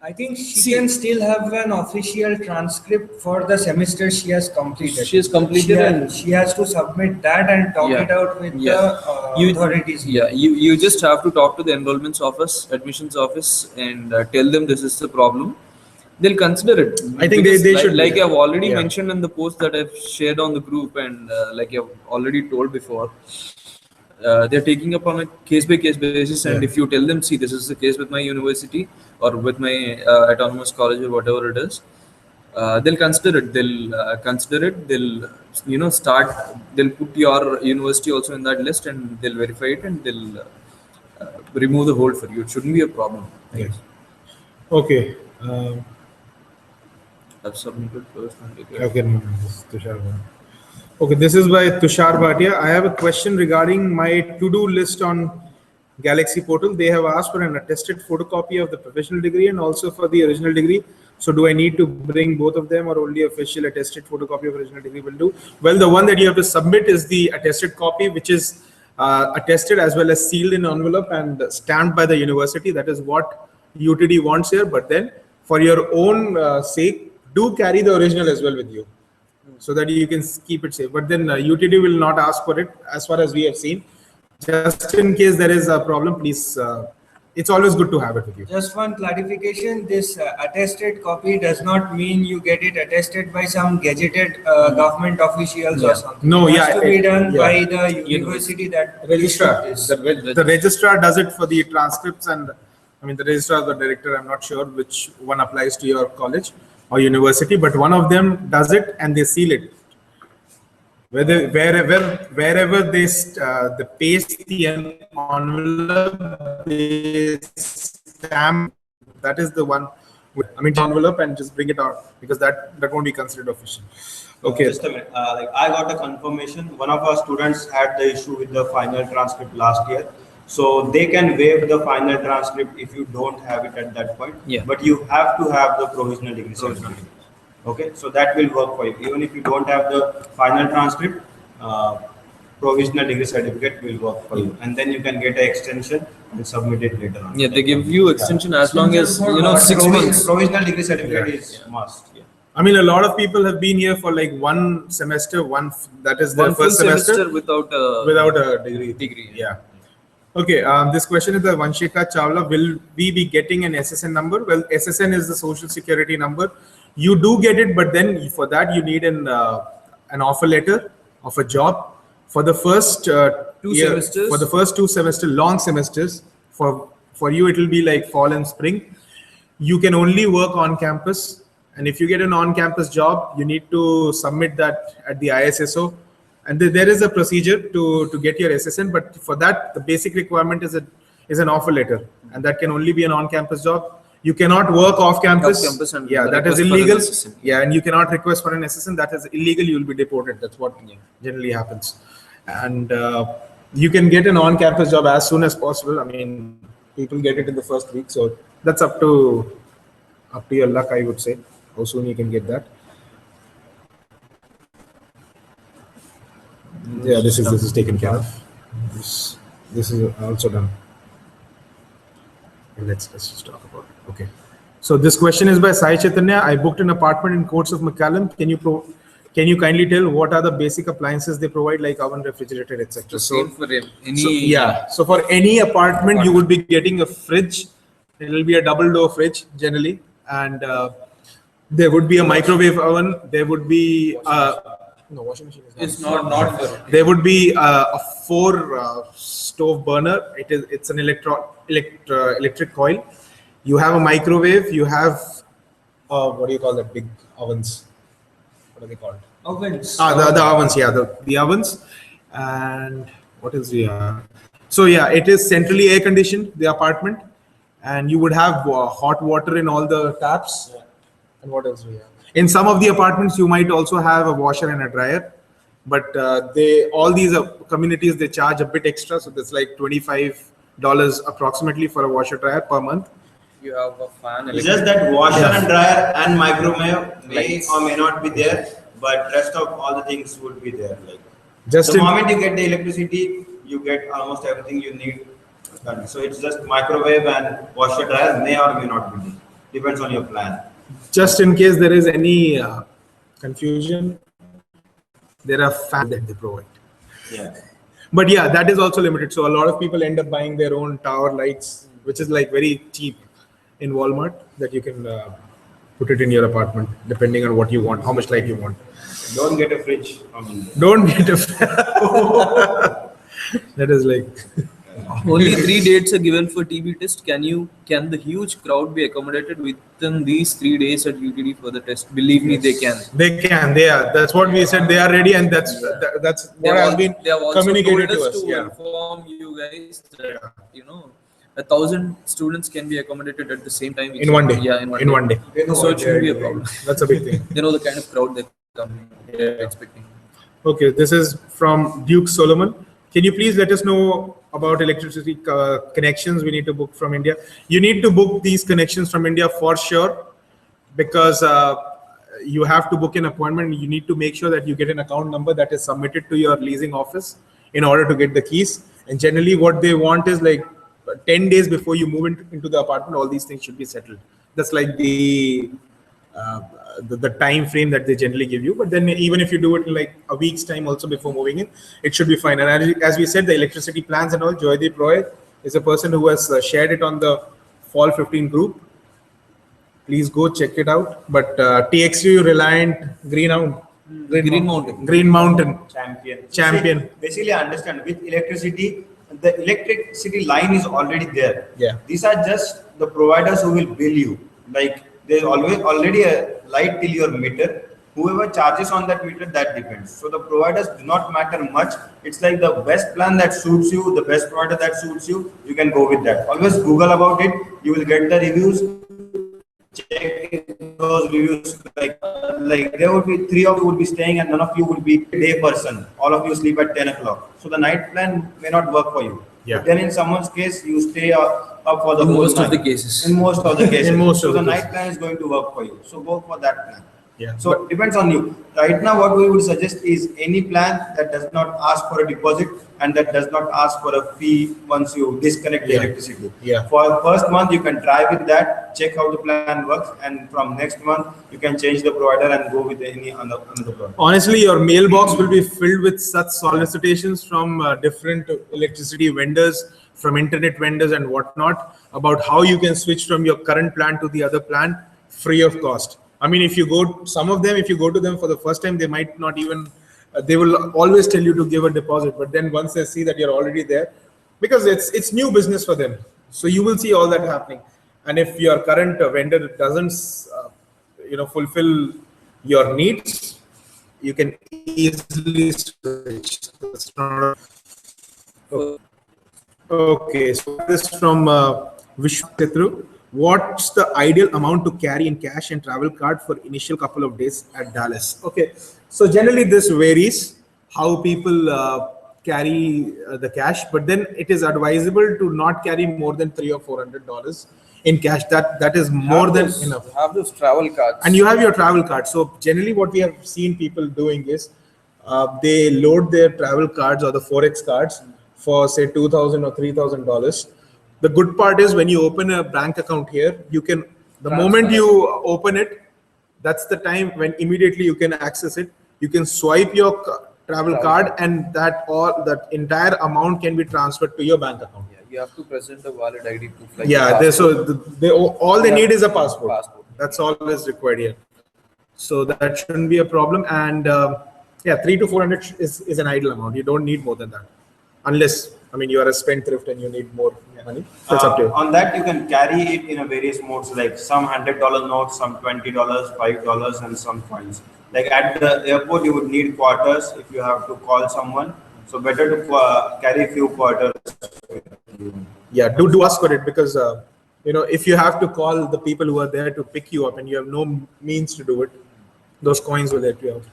[SPEAKER 4] I think she can still have an official transcript for the semester she has completed.
[SPEAKER 2] She has completed and
[SPEAKER 4] she has to submit that and talk
[SPEAKER 2] Yeah.
[SPEAKER 4] it out with
[SPEAKER 2] Yeah.
[SPEAKER 4] the authorities.
[SPEAKER 2] Yeah, you just have to talk to the enrollments office, admissions office, and tell them this is the problem. They'll consider it.
[SPEAKER 1] I think
[SPEAKER 2] Because
[SPEAKER 1] they
[SPEAKER 2] like,
[SPEAKER 1] should.
[SPEAKER 2] Like I've already
[SPEAKER 1] Yeah.
[SPEAKER 2] mentioned in the post that I've shared on the group, and like I've already told before, they're taking up on a case-by-case basis. And
[SPEAKER 1] Yeah.
[SPEAKER 2] if you tell them, see, this is the case with my university or with my autonomous college or whatever it is, they'll consider it. They'll start. They'll put your university also in that list, and they'll verify it, and they'll remove the hold for you. It shouldn't be a problem.
[SPEAKER 1] Yes. Okay.
[SPEAKER 2] I've submitted first.
[SPEAKER 1] Okay, no, this is Tushar. Okay, this is by Tushar Bhatia. I have a question regarding my to-do list on Galaxy Portal. They have asked for an attested photocopy of the professional degree and also for the original degree. So do I need to bring both of them, or only official attested photocopy of original degree will do? Well, the one that you have to submit is the attested copy, which is attested as well as sealed in envelope and stamped by the university. That is what UTD wants here. But then for your own sake, do carry the original as well with you, so that you can keep it safe. But then UTD will not ask for it, as far as we have seen. Just in case there is a problem, please, it's always good to have it with you.
[SPEAKER 4] Just one clarification, this attested copy does not mean you get it attested by some gazetted government officials or something.
[SPEAKER 1] No,
[SPEAKER 4] it
[SPEAKER 1] yeah,
[SPEAKER 4] has to be done
[SPEAKER 1] yeah.
[SPEAKER 4] by the university that
[SPEAKER 1] Registrar.
[SPEAKER 4] issued this.
[SPEAKER 1] The registrar does it for the transcripts, and I mean the registrar or the director, I'm not sure which one applies to your college or university, but one of them does it and they seal it. Wherever they paste the envelope, they stamp. That is the one. I mean, envelope and just bring it out, because that won't be considered official. Okay.
[SPEAKER 3] Just a minute. Like I got a confirmation. One of our students had the issue with the final transcript last year. So they can waive the final transcript if you don't have it at that point.
[SPEAKER 2] Yeah.
[SPEAKER 3] But you have to have the provisional degree certificate. Okay, so that will work for you. Even if you don't have the final transcript, provisional degree certificate will work for you, and then you can get an extension and submit it later on.
[SPEAKER 2] Yeah, they give you extension as long as, you know, 6 months.
[SPEAKER 3] Provisional degree certificate is must. Yeah.
[SPEAKER 1] I mean, a lot of people have been here for like one semester, that is their
[SPEAKER 2] One full
[SPEAKER 1] first semester
[SPEAKER 2] without
[SPEAKER 1] a degree.
[SPEAKER 2] degree.
[SPEAKER 1] Yeah. Okay. This question is the Vanshika Chawla. Will we be getting an SSN number? Well, SSN is the Social Security number. You do get it, but then for that you need an offer letter of a job for the first
[SPEAKER 2] 2
[SPEAKER 1] year,
[SPEAKER 2] semesters.
[SPEAKER 1] For the first 2 semesters, long semesters. For you, it will be like fall and spring. You can only work on campus. And if you get an on-campus job, you need to submit that at the ISSO. And there is a procedure to get your SSN, but for that, the basic requirement is an offer letter. And that can only be an on-campus job. You cannot work off-campus.
[SPEAKER 2] And
[SPEAKER 1] Yeah, that is
[SPEAKER 2] request for an
[SPEAKER 1] illegal.
[SPEAKER 2] SSN.
[SPEAKER 1] Yeah, and you cannot request for an SSN. That is illegal. You will be deported. That's what generally happens. And you can get an on-campus job as soon as possible. I mean, people get it in the first week. So that's up to your luck, I would say. How soon you can get that? Yeah, this is taken care of. This is also done. And let's just talk about it. Okay. So this question is by Sai Chaitanya. I booked an apartment in Courts of McCallum. Can you kindly tell what are the basic appliances they provide, like oven, refrigerator, etc.?
[SPEAKER 2] So for any
[SPEAKER 1] So for any apartment, you would be getting a fridge. It will be a double door fridge generally, and there would be a microwave oven. There would be no washing machine.
[SPEAKER 2] It's not for
[SPEAKER 1] There would be a 4 stove burner. It's an electric coil. You have a microwave. You have what do you call that? Big ovens. What are they called?
[SPEAKER 4] Ovens.
[SPEAKER 1] The ovens. Yeah, the ovens. And what is the? So yeah, it is centrally air conditioned, the apartment, and you would have hot water in all the taps. Yeah. And what else we have? In some of the apartments, you might also have a washer and a dryer, but all these communities, they charge a bit extra, so that's like $25 approximately for a washer dryer per month.
[SPEAKER 2] You have a fan.
[SPEAKER 3] It's just that washer and dryer and microwave may or may not be there, but rest of all the things would be there. Like the moment you get the electricity, you get almost everything you need done. So it's just microwave and washer dryer may or may not be there. Depends on your plan.
[SPEAKER 1] Just in case there is any confusion, there are fans that they provide.
[SPEAKER 3] Yeah.
[SPEAKER 1] But yeah, that is also limited. So a lot of people end up buying their own tower lights, which is like very cheap in Walmart, that you can put it in your apartment depending on what you want, how much light you want.
[SPEAKER 3] Don't get a fridge from India.
[SPEAKER 1] Don't get a that is like
[SPEAKER 2] Only 3 dates are given for TB test. Can the huge crowd be accommodated within these 3 days at UTD for the test? Believe me, they can.
[SPEAKER 1] They are. That's what we said. They are ready, and that's what has been communicated to us.
[SPEAKER 2] To inform you guys that 1,000 students can be accommodated at the same time.
[SPEAKER 1] In one day.
[SPEAKER 2] Yeah, in one day. So it shouldn't be a problem.
[SPEAKER 1] That's a big thing.
[SPEAKER 2] They know the kind of crowd they're expecting.
[SPEAKER 1] Okay, this is from Duke Solomon. Can you please let us know about electricity connections we need to book from India? You need to book these connections from India for sure, because you have to book an appointment. You need to make sure that you get an account number that is submitted to your leasing office in order to get the keys. And generally what they want is like 10 days before you move into the apartment, all these things should be settled. That's like the time frame that they generally give you. But then even if you do it in like a week's time also before moving in, it should be fine. And as we said, the electricity plans and all, Joydeep Roy is a person who has shared it on the Fall 15 group. Please go check it out. But TXU, Reliant, Green Mountain Champion.
[SPEAKER 3] See, basically understand, with electricity, the electricity line is already there.
[SPEAKER 1] Yeah.
[SPEAKER 3] These are just the providers who will bill you. Like there's already a light till your meter. Whoever charges on that meter, that depends. So the providers do not matter much. It's like the best plan that suits you, the best provider that suits you, you can go with that. Always Google about it. You will get the reviews. Check those reviews. Like there would be 3 of you would be staying and none of you would be a day person. All of you sleep at 10 o'clock. So the night plan may not work for you.
[SPEAKER 1] Yeah.
[SPEAKER 3] But then in someone's case, you stay up for the
[SPEAKER 2] In
[SPEAKER 3] whole
[SPEAKER 2] most
[SPEAKER 3] night.
[SPEAKER 2] of the cases.
[SPEAKER 3] In most of the cases.
[SPEAKER 1] In most
[SPEAKER 3] so
[SPEAKER 1] of
[SPEAKER 3] the
[SPEAKER 1] the
[SPEAKER 3] night plan is going to work for you. So go for that plan.
[SPEAKER 1] Yeah.
[SPEAKER 3] So depends on you. Right now, what we would suggest is any plan that does not ask for a deposit and that does not ask for a fee once you disconnect the
[SPEAKER 1] Yeah.
[SPEAKER 3] electricity.
[SPEAKER 1] Yeah.
[SPEAKER 3] For first month, you can try with that, check how the plan works, and from next month, you can change the provider and go with any another provider.
[SPEAKER 1] Honestly, your mailbox will be filled with such solicitations from different electricity vendors, from internet vendors and whatnot, about how you can switch from your current plan to the other plan free of cost. I mean, if you go, some of them, if you go to them for the first time, they might not even, they will always tell you to give a deposit. But then once they see that you're already there, because it's new business for them. So you will see all that happening. And if your current vendor doesn't, fulfill your needs, you can easily switch. That's not okay. So this from Vishwaketru. What's the ideal amount to carry in cash and travel card for initial couple of days at Dallas? Okay, so generally this varies how people carry the cash, but then it is advisable to not carry more than $300 or $400 in cash. That is more than enough.
[SPEAKER 2] Have those travel cards.
[SPEAKER 1] And you have your travel card. So generally what we have seen people doing is they load their travel cards or the Forex cards for say $2,000 or $3,000. The good part is when you open a bank account here, you can, the moment you open it, that's the time when immediately you can access it. You can swipe your travel card and that entire amount can be transferred to your bank account.
[SPEAKER 2] Yeah, you have to present a valid ID proof. Like
[SPEAKER 1] Yeah, all they need is a passport.
[SPEAKER 2] Passport.
[SPEAKER 1] That's all is required here. So that shouldn't be a problem. And yeah, 300 to 400 is an ideal amount. You don't need more than that, unless you are a spendthrift and you need more money. That's up to you.
[SPEAKER 3] On that, you can carry it in a various modes, like some $100 notes, some $20, $5, and some coins. Like at the airport, you would need quarters if you have to call someone. So better to carry a few quarters.
[SPEAKER 1] Yeah, do ask for it, because if you have to call the people who are there to pick you up and you have no means to do it, those coins will help you out.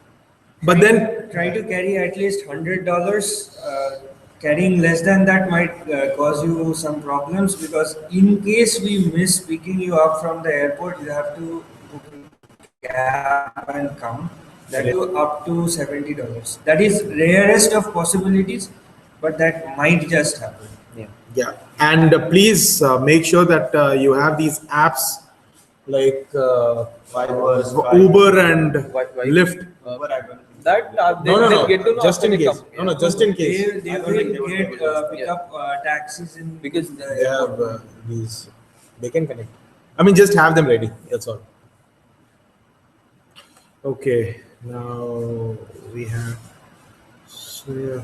[SPEAKER 1] But then
[SPEAKER 4] try to carry at least $100. Carrying less than that might cause you some problems, because in case we miss picking you up from the airport, you have to book a cab and come. That is up to $70. That is rarest of possibilities, but that might just happen.
[SPEAKER 1] Yeah, and please make sure that you have these apps like Uber and Lyft.
[SPEAKER 2] They'll get to know
[SPEAKER 1] just
[SPEAKER 2] after
[SPEAKER 1] in
[SPEAKER 2] they
[SPEAKER 1] case.
[SPEAKER 2] come.
[SPEAKER 1] No, just in case.
[SPEAKER 4] They will get pick up taxis in
[SPEAKER 2] Because
[SPEAKER 1] They have these. They can connect. Just have them ready. That's all. Okay. Now we have. So yeah.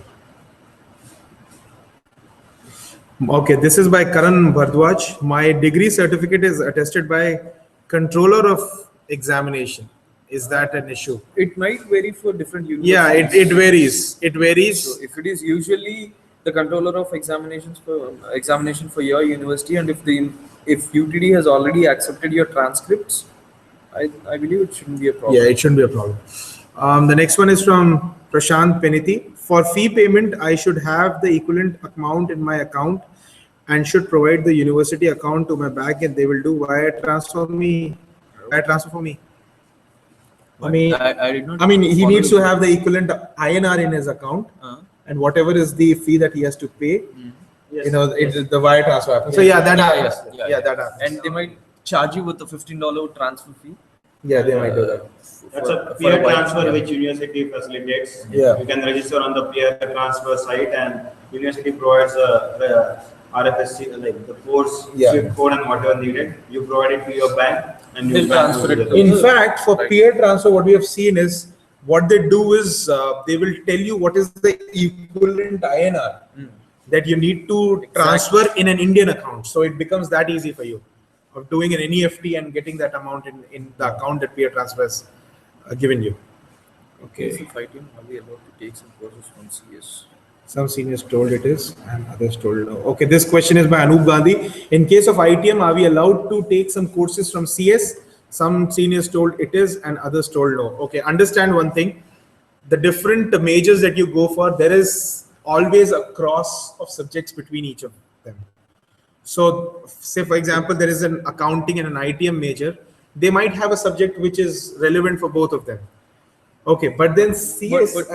[SPEAKER 1] Okay, this is by Karan Bhardwaj. My degree certificate is attested by controller of examination. Is that an issue?
[SPEAKER 2] it might vary for different universities.
[SPEAKER 1] Yeah, it varies. It varies.
[SPEAKER 2] So if it is usually the controller of examination for your university, and if UTD has already accepted your transcripts, I believe it shouldn't be a problem.
[SPEAKER 1] Yeah, it shouldn't be a problem. The next one is from Prashant Peniti. For fee payment, I should have the equivalent amount in my account and should provide the university account to my bank, and they will do wire transfer for me.
[SPEAKER 2] I did not.
[SPEAKER 1] He
[SPEAKER 2] follow
[SPEAKER 1] needs
[SPEAKER 2] the-
[SPEAKER 1] to have the equivalent INR in his account, and whatever is the fee that he has to pay, the wire transfer happens. So yeah, that happens. Yeah, that happens.
[SPEAKER 2] And they might charge you with a $15 transfer fee.
[SPEAKER 1] Yeah, they might do that.
[SPEAKER 3] That's a
[SPEAKER 2] for
[SPEAKER 3] peer
[SPEAKER 2] a while,
[SPEAKER 3] transfer
[SPEAKER 2] yeah.
[SPEAKER 3] which university facilitates.
[SPEAKER 1] Yeah.
[SPEAKER 3] You can register on the peer transfer site, and university provides the RFSC, like the course, SWIFT code and whatever needed. You provide it to your bank and you
[SPEAKER 2] They'll transfer it to
[SPEAKER 1] In
[SPEAKER 2] the-
[SPEAKER 1] fact, for
[SPEAKER 2] Right.
[SPEAKER 1] peer transfer, what we have seen is what they do is they will tell you what is the equivalent INR that you need to transfer in an Indian account. So it becomes that easy for you of doing an NEFT and getting that amount in the account that peer transfer has given you. Okay.
[SPEAKER 2] If ITM, are we allowed to take some courses from CS?
[SPEAKER 1] Some seniors told it is, and others told no. Okay, this question is by Anup Gandhi. In case of ITM, are we allowed to take some courses from CS? Some seniors told it is, and others told no. Okay, understand one thing. The different majors that you go for, there is always a cross of subjects between each of them. So, say for example, there is an accounting and an ITM major. they might have a subject which is relevant for both of them. Okay, but then CS,
[SPEAKER 4] There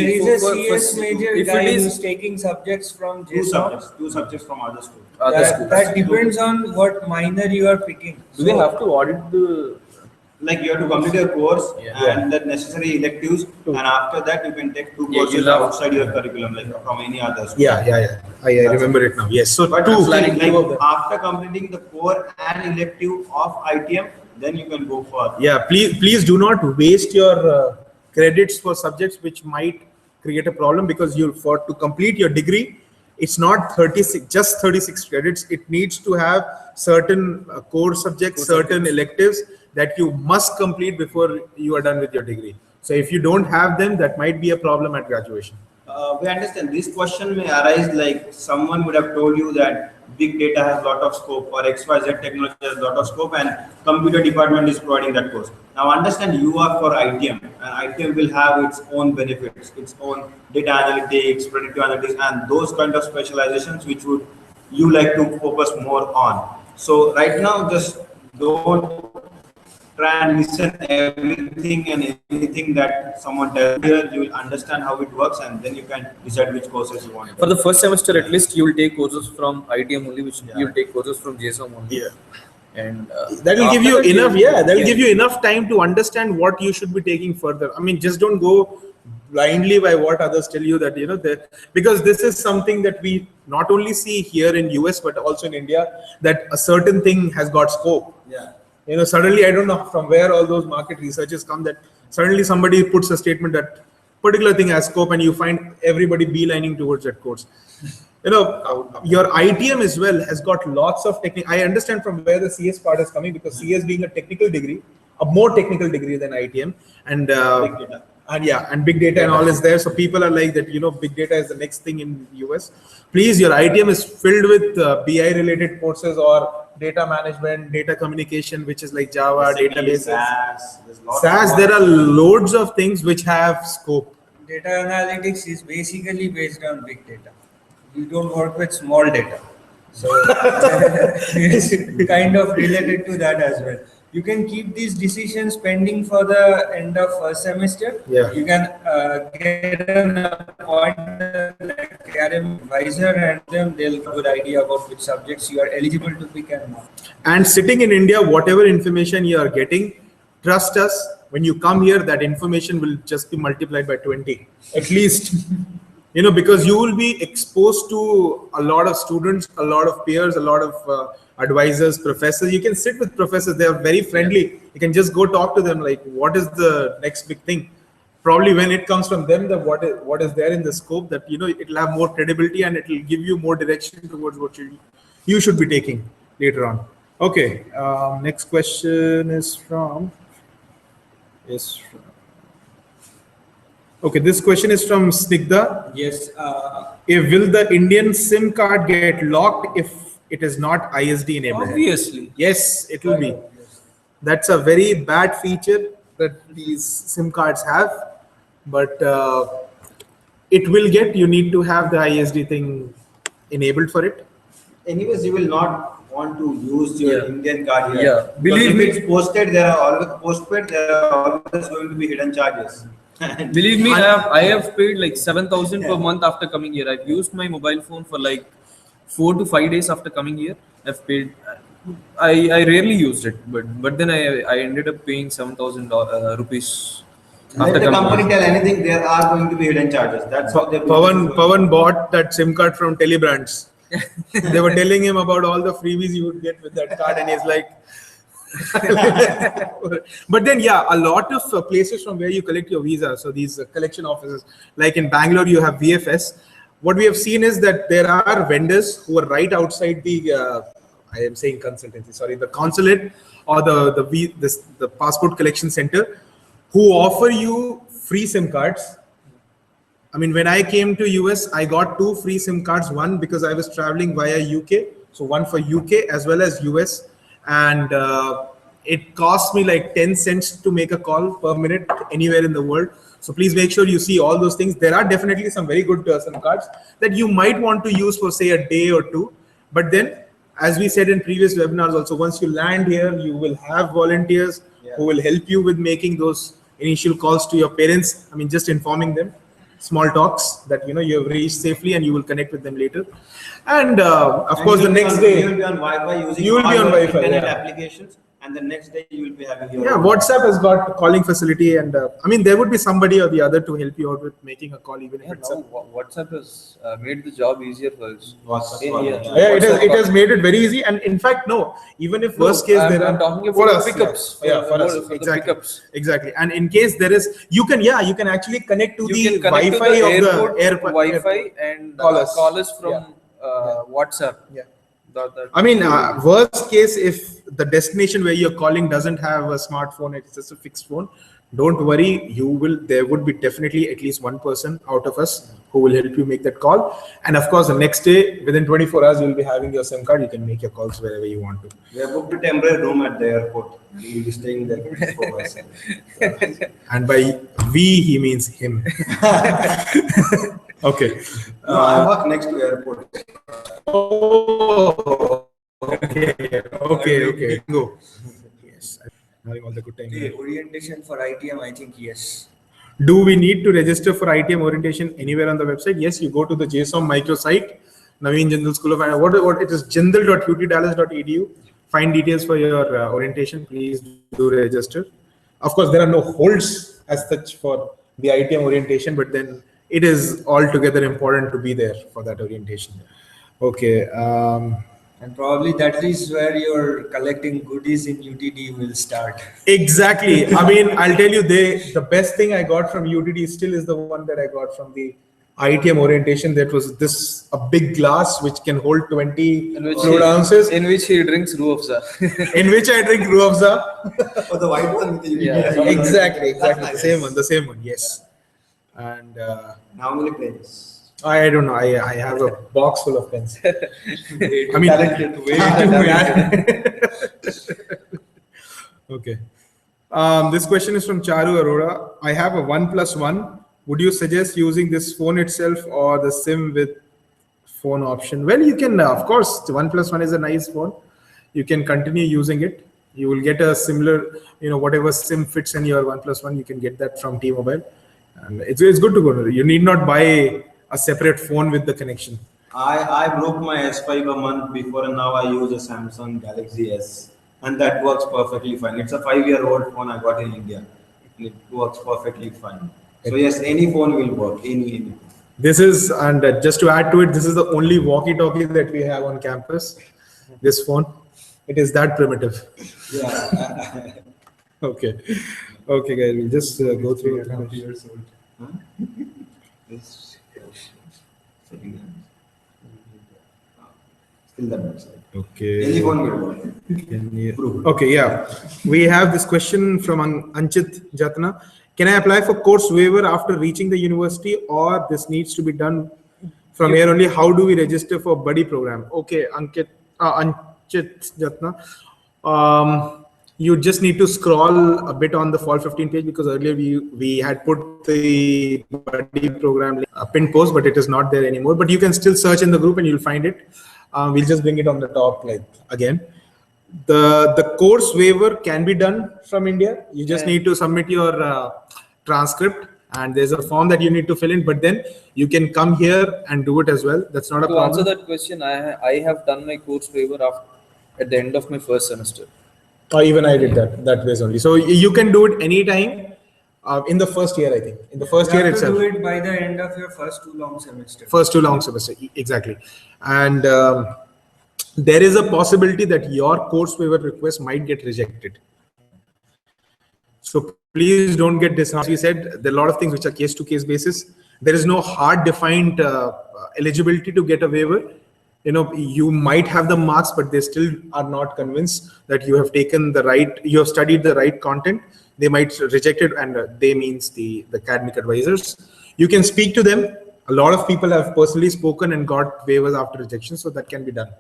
[SPEAKER 4] is a CS major
[SPEAKER 2] if
[SPEAKER 4] guy
[SPEAKER 2] it is-
[SPEAKER 4] who's taking subjects from
[SPEAKER 3] Two
[SPEAKER 4] JSON.
[SPEAKER 3] subjects from other schools.
[SPEAKER 4] That depends on what minor you are picking.
[SPEAKER 2] Do they have to audit the?
[SPEAKER 3] Like you have to complete your course
[SPEAKER 2] Yeah.
[SPEAKER 3] and the necessary electives, and after that you can take two
[SPEAKER 2] Yeah,
[SPEAKER 3] courses
[SPEAKER 2] you'll have-
[SPEAKER 3] outside your curriculum, like from any other school.
[SPEAKER 1] yeah. I remember it now. Yes, so
[SPEAKER 3] But
[SPEAKER 1] two.
[SPEAKER 3] I'm saying,
[SPEAKER 1] Two of them.
[SPEAKER 3] like, after completing the core and elective of ITM, then you can go for.
[SPEAKER 1] Yeah, please do not waste your credits for subjects which might create a problem, because for to complete your degree, it's not 36 credits. It needs to have certain core subjects, certain electives that you must complete before you are done with your degree. So if you don't have them, that might be a problem at graduation.
[SPEAKER 3] We understand this question may arise, like someone would have told you that big data has a lot of scope, or XYZ technology has a lot of scope, and computer department is providing that course. Now understand, you are for ITM, and ITM will have its own benefits, its own data analytics, predictive analytics, and those kind of specializations which would you like to focus more on. So right now, just don't try and listen everything and anything that someone tells you. You will understand how it works, and then you can decide which courses you want.
[SPEAKER 2] For the first semester, at least you will take courses from ITM only, which
[SPEAKER 3] Yeah.
[SPEAKER 2] you will take courses from JSOM only.
[SPEAKER 1] Yeah.
[SPEAKER 2] And
[SPEAKER 1] That will give
[SPEAKER 2] after
[SPEAKER 1] you
[SPEAKER 2] that,
[SPEAKER 1] enough. Yeah, that will
[SPEAKER 2] yeah.
[SPEAKER 1] give you enough time to understand what you should be taking further. I mean, just don't go blindly by what others tell you, that because this is something that we not only see here in US but also in India, that a certain thing has got scope.
[SPEAKER 3] Yeah.
[SPEAKER 1] Suddenly, I don't know from where all those market researchers come, that suddenly somebody puts a statement that particular thing has scope, and you find everybody beelining towards that course. Your ITM as well has got lots of technical. I understand from where the CS part is coming, because CS being a technical degree, a more technical degree than ITM, and
[SPEAKER 3] Big data.
[SPEAKER 1] and big data and all is there. So people are like that. Big data is the next thing in US. Please, your ITM is filled with BI related courses or data management, data communication, which is like Java, databases,
[SPEAKER 3] SAS, there's lots
[SPEAKER 1] SAS.
[SPEAKER 3] of-
[SPEAKER 1] There are loads of things which have scope.
[SPEAKER 4] Data analytics is basically based on big data. You don't work with small data. So it's kind of related to that as well. You can keep these decisions pending for the end of first semester.
[SPEAKER 1] Yeah.
[SPEAKER 4] You can get an appointment like academic advisor, and then they'll have a good idea about which subjects you are eligible to pick and not.
[SPEAKER 1] And sitting in India, whatever information you are getting, trust us, when you come here, that information will just be multiplied by 20, at least. Because you will be exposed to a lot of students, a lot of peers, a lot of advisors, professors. You can sit with professors. They are very friendly. You can just go talk to them, like, what is the next big thing? Probably when it comes from them, what is there in the scope, that, it will have more credibility, and it will give you more direction towards what you should be taking later on. Okay. Next question is from. Okay, this question is from Snigdha.
[SPEAKER 4] Yes.
[SPEAKER 1] Will the Indian SIM card get locked if it is not ISD enabled?
[SPEAKER 2] Obviously.
[SPEAKER 1] Yes, it will be. That's a very bad feature that these SIM cards have, but it will get. You need to have the ISD thing enabled for it.
[SPEAKER 3] Anyways, you will not want to use your
[SPEAKER 2] Yeah.
[SPEAKER 3] Indian card here.
[SPEAKER 2] Yeah.
[SPEAKER 3] Because
[SPEAKER 2] Believe
[SPEAKER 3] if
[SPEAKER 2] me-
[SPEAKER 3] it's posted, there are always postpaid. There are always going to be hidden charges.
[SPEAKER 2] Believe me, I have paid like 7,000 per month after coming here. I've used my mobile phone for like 4 to 5 days after coming here. I've paid. I rarely used it, but then I ended up paying 7,000 rupees
[SPEAKER 3] Let
[SPEAKER 2] after
[SPEAKER 3] the
[SPEAKER 2] coming
[SPEAKER 3] company
[SPEAKER 2] here.
[SPEAKER 3] tell anything, there are going to be hidden charges. That's how they.
[SPEAKER 1] Pawan bought that SIM card from Telebrands. They were telling him about all the freebies you would get with that card, and he's like. But then, yeah, a lot of places from where you collect your visa, so these collection offices, like in Bangalore, you have VFS. What we have seen is that there are vendors who are right outside the, I am saying consultancy, sorry, the consulate or the passport collection center, who offer you free SIM cards. I mean, when I came to US, I got 2 free SIM cards. One because I was traveling via UK, so one for UK as well as US, and it cost me like 10 cents to make a call per minute anywhere in the world. So please make sure you see all those things. There are definitely some very good SIM cards that you might want to use for, say, a day or two, but then as we said in previous webinars also, once you land here, you will have volunteers who will help you with making those initial calls to your parents. I mean, just informing them, small talks that you have reached safely, and you will connect with them later. And of course, the next day
[SPEAKER 3] you will be on Wi-Fi using
[SPEAKER 1] you will
[SPEAKER 3] all
[SPEAKER 1] be on
[SPEAKER 3] your
[SPEAKER 1] Wi-Fi,
[SPEAKER 3] internet
[SPEAKER 1] yeah.
[SPEAKER 3] applications, and the next day you will be having your
[SPEAKER 1] Yeah,
[SPEAKER 3] own.
[SPEAKER 1] WhatsApp has got calling facility, and I mean, there would be somebody or the other to help you out with making a call, even if
[SPEAKER 2] Yeah,
[SPEAKER 1] it's
[SPEAKER 2] now WhatsApp has made the job easier for us.
[SPEAKER 3] WhatsApp
[SPEAKER 2] In
[SPEAKER 3] call,
[SPEAKER 2] here.
[SPEAKER 3] yeah.
[SPEAKER 1] yeah,
[SPEAKER 2] WhatsApp
[SPEAKER 1] it has
[SPEAKER 2] call.
[SPEAKER 1] made it very easy. And in fact, no, even if worst case
[SPEAKER 2] I'm,
[SPEAKER 1] there are
[SPEAKER 2] I'm talking
[SPEAKER 1] for
[SPEAKER 2] about
[SPEAKER 1] us,
[SPEAKER 2] the pickups.
[SPEAKER 1] yeah, for us,
[SPEAKER 2] for the
[SPEAKER 1] exactly,
[SPEAKER 2] pickups.
[SPEAKER 1] exactly. And in case there is, you can actually connect to
[SPEAKER 2] You
[SPEAKER 1] the
[SPEAKER 2] can connect
[SPEAKER 1] Wi-Fi
[SPEAKER 2] to the
[SPEAKER 1] of
[SPEAKER 2] airport,
[SPEAKER 1] the airport
[SPEAKER 2] Wi-Fi and
[SPEAKER 1] call us.
[SPEAKER 2] from WhatsApp.
[SPEAKER 1] Yeah.
[SPEAKER 2] That-
[SPEAKER 1] I mean, worst case, if the destination where you're calling doesn't have a smartphone, it's just a fixed phone, don't worry. There would be definitely at least one person out of us who will help you make that call. And of course, the next day, within 24 hours, you'll be having your SIM card. You can make your calls wherever you want to.
[SPEAKER 3] We have booked a temporary room at the airport. We will be staying there for us.
[SPEAKER 1] And by we, he means him. Okay.
[SPEAKER 3] No, I work next to airport.
[SPEAKER 1] Oh, okay. Go. Yes. Having all the good time.
[SPEAKER 4] The orientation for ITM, I think yes.
[SPEAKER 1] Do we need to register for ITM orientation anywhere on the website? Yes, you go to the JSOM microsite, Naveen Jindal School of Finance. What it is, jindal.utdallas.edu. Find details for your orientation. Please do register. Of course, there are no holds as such for the ITM orientation, but then it is altogether important to be there for that orientation. Okay.
[SPEAKER 4] And probably that is where your collecting goodies in UTD will start.
[SPEAKER 1] Exactly. I mean, I'll tell you, the best thing I got from UTD still is the one that I got from the ITM orientation. That was a big glass which can hold 20 fluid ounces.
[SPEAKER 2] In which he drinks Ruh Afza.
[SPEAKER 1] In which I drink Ruh Afza.
[SPEAKER 3] Oh, the white one with the
[SPEAKER 2] Yeah.
[SPEAKER 1] Exactly. The same one. Yes. And
[SPEAKER 3] How many pens?
[SPEAKER 1] I don't know. I have a box full of pens. I mean, okay. This question is from Charu Arora. I have a OnePlus One. Would you suggest using this phone itself or the SIM with phone option? Well, you can, of course, the OnePlus One is a nice phone. You can continue using it. You will get a similar, whatever SIM fits in your OnePlus One, you can get that from T-Mobile. And it's good to go. You need not buy a separate phone with the connection.
[SPEAKER 3] I broke my S5 a month before, and now I use a Samsung Galaxy S, and that works perfectly fine. It's a 5-year-old phone I got in India. It works perfectly fine. So yes, any phone will work. Any.
[SPEAKER 1] This is, and just to add to it, this is the only walkie-talkie that we have on campus. This phone, it is that primitive.
[SPEAKER 3] Yeah.
[SPEAKER 1] Okay, guys, we'll just go through it.
[SPEAKER 3] Years old. Huh? This. Still that website.
[SPEAKER 1] Okay.
[SPEAKER 3] Any phone will work.
[SPEAKER 1] Okay, yeah. We have this question from Anchit Jatna. Can I apply for course waiver after reaching the university, or this needs to be done from here only? How do we register for buddy program? Okay, Anchit Jatna. You just need to scroll a bit on the Fall 15 page, because earlier we had put the buddy program pinned post, but it is not there anymore. But you can still search in the group and you'll find it. We'll just bring it on the top again. The course waiver can be done from India. You just need to submit your transcript, and there's a form that you need to fill in, but then you can come here and do it as well. That's not a problem.
[SPEAKER 2] To answer that question, I have done my course waiver at the end of my first semester.
[SPEAKER 1] Or even I did that ways only. So you can do it anytime in the first year, I think. In the first year itself.
[SPEAKER 4] You have to do it by the end of your first 2 long semesters.
[SPEAKER 1] First 2 long semesters, exactly. And there is a possibility that your course waiver request might get rejected. So please don't get disheartened. As we said, there are a lot of things which are case-to-case basis. There is no hard defined eligibility to get a waiver. You might have the marks, but they still are not convinced that you have you have studied the right content. They might reject it, and they means the academic advisors. You can speak to them. A lot of people have personally spoken and got waivers after rejection, so that can be done.